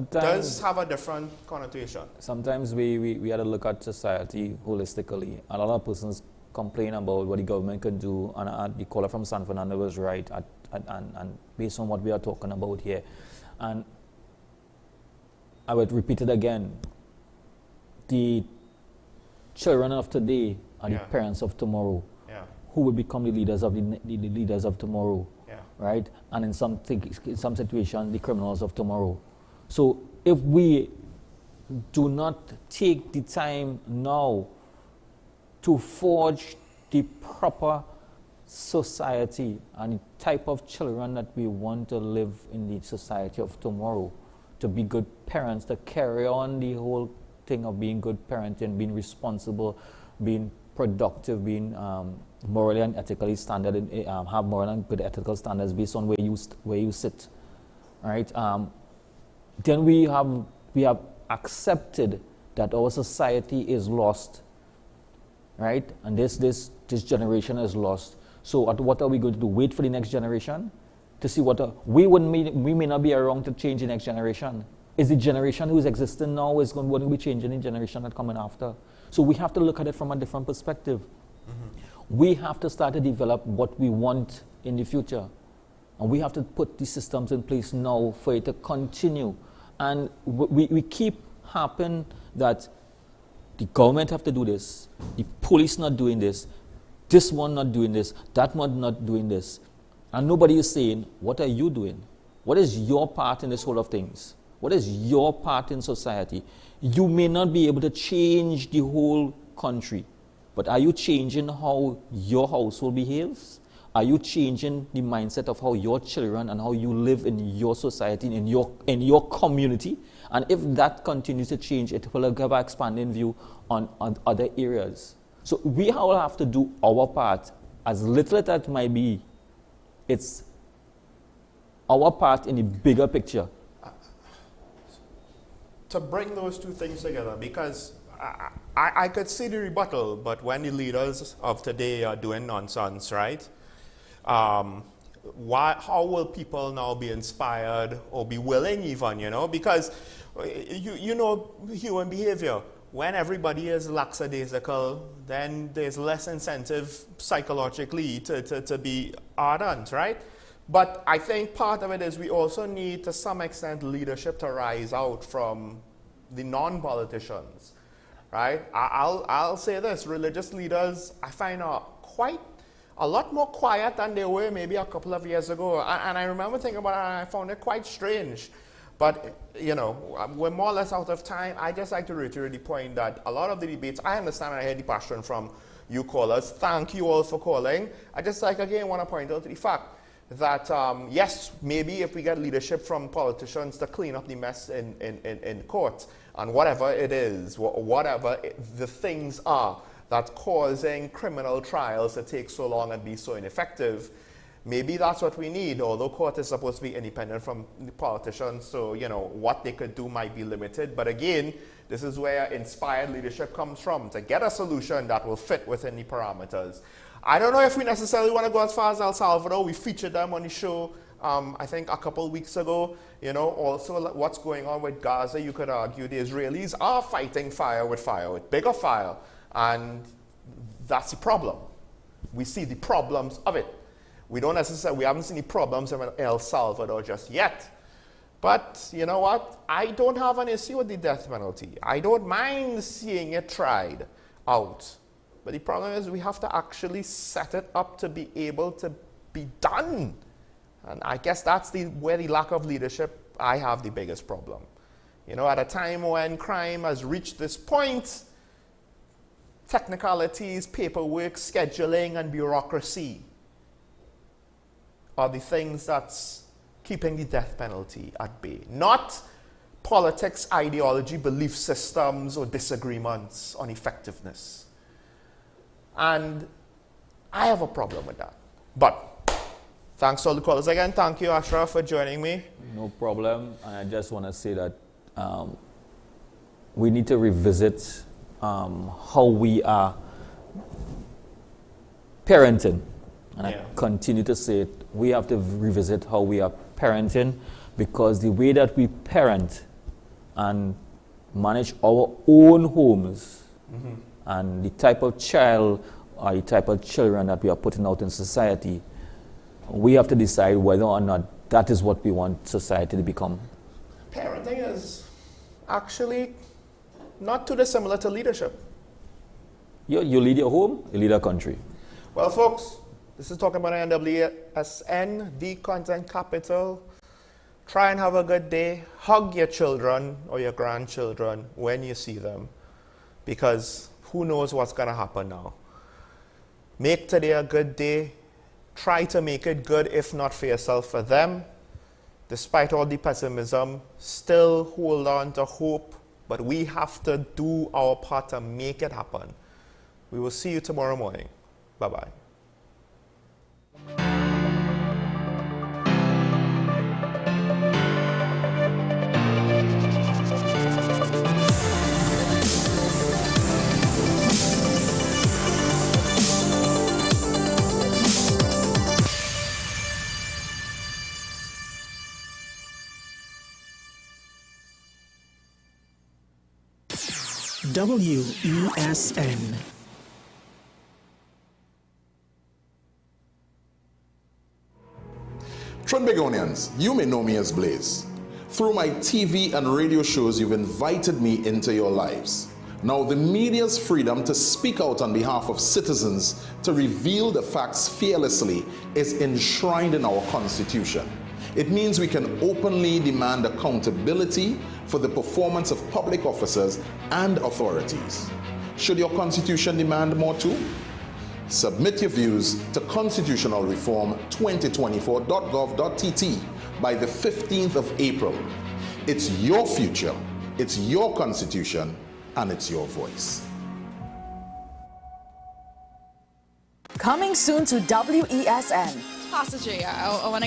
does have a different connotation. Sometimes we had to look at society holistically. A lot of persons complain about what the government could do, and the caller from San Fernando was right, and based on what we are talking about here. And I would repeat it again. The children of today are the parents of tomorrow. Who will become the leaders of the leaders of tomorrow, right? And in some situations, the criminals of tomorrow. So if we do not take the time now to forge the proper society and the type of children that we want to live in the society of tomorrow, to be good parents, to carry on the whole thing of being good parenting, being responsible, being productive, being morally and ethically standard, have moral and good ethical standards based on where you sit, right? Then we have accepted that our society is lost, right? And this generation is lost. So what are we going to do? Wait for the next generation to see we may not be around to change the next generation. Is the generation who's existing now going to be changing the generation that's coming after? So we have to look at it from a different perspective. We have to start to develop what we want in the future. And we have to put the systems in place now for it to continue. And we keep happening that the government have to do this, the police not doing this one not doing this, that one not doing this. And nobody is saying, what are you doing? What is your part in this whole of things? What is your part in society? You may not be able to change the whole country, but are you changing how your household behaves? Are you changing the mindset of how your children and how you live in your society, in your community? And if that continues to change, it will give an expanding view on other areas. So we all have to do our part, as little as that might be. It's our part in the bigger picture. To bring those two things together, because I could see the rebuttal, but when the leaders of today are doing nonsense, right? How will people now be inspired or be willing even, because you know human behavior. When everybody is lackadaisical, then there's less incentive psychologically to be ardent, right? But I think part of it is we also need, to some extent, leadership to rise out from the non-politicians, right? I'll say this, religious leaders, I find are quite a lot more quiet than they were maybe a couple of years ago. And I remember thinking about it, and I found it quite strange. But, we're more or less out of time. I just like to reiterate the point that a lot of the debates, I understand and I hear the passion from you callers. Thank you all for calling. I just again want to point out the fact that, yes, maybe if we get leadership from politicians to clean up the mess in court, and whatever it is, whatever the things are that's causing criminal trials to take so long and be so ineffective, maybe that's what we need, although court is supposed to be independent from the politicians, so, what they could do might be limited. But again, this is where inspired leadership comes from, to get a solution that will fit within the parameters. I don't know if we necessarily want to go as far as El Salvador. We featured them on the show, I think, a couple weeks ago. Also what's going on with Gaza, you could argue the Israelis are fighting fire, with bigger fire. And that's the problem. We see the problems of it. We haven't seen the problems in El Salvador just yet. But you know what? I don't have an issue with the death penalty. I don't mind seeing it tried out. But the problem is we have to actually set it up to be able to be done. And I guess that's where the lack of leadership, I have the biggest problem. At a time when crime has reached this point, technicalities, paperwork, scheduling, and bureaucracy are the things that's keeping the death penalty at bay. Not politics, ideology, belief systems, or disagreements on effectiveness. And I have a problem with that. But thanks to all the callers again. Thank you, Ashraf, for joining me. No problem. And I just want to say that we need to revisit how we are parenting. And I continue to say it. We have to revisit how we are parenting, because the way that we parent and manage our own homes and the type of child or the type of children that we are putting out in society, we have to decide whether or not that is what we want society to become. Parenting is actually not too dissimilar to leadership. You lead your home, you lead a country. Well, folks, this is Talking About NWSN, the content capital. Try and have a good day. Hug your children or your grandchildren when you see them, because who knows what's going to happen now. Make today a good day. Try to make it good, if not for yourself, for them. Despite all the pessimism, still hold on to hope, but we have to do our part to make it happen. We will see you tomorrow morning. Bye-bye. WESN. Trinbagonians, you may know me as Blaze. Through my TV and radio shows, you've invited me into your lives. Now, the media's freedom to speak out on behalf of citizens, to reveal the facts fearlessly, is enshrined in our Constitution. It means we can openly demand accountability for the performance of public officers and authorities. Should your Constitution demand more too? Submit your views to constitutionalreform2024.gov.tt by the 15th of April. It's your future, it's your Constitution, and it's your voice. Coming soon to WESN. Pastor Jay, I want to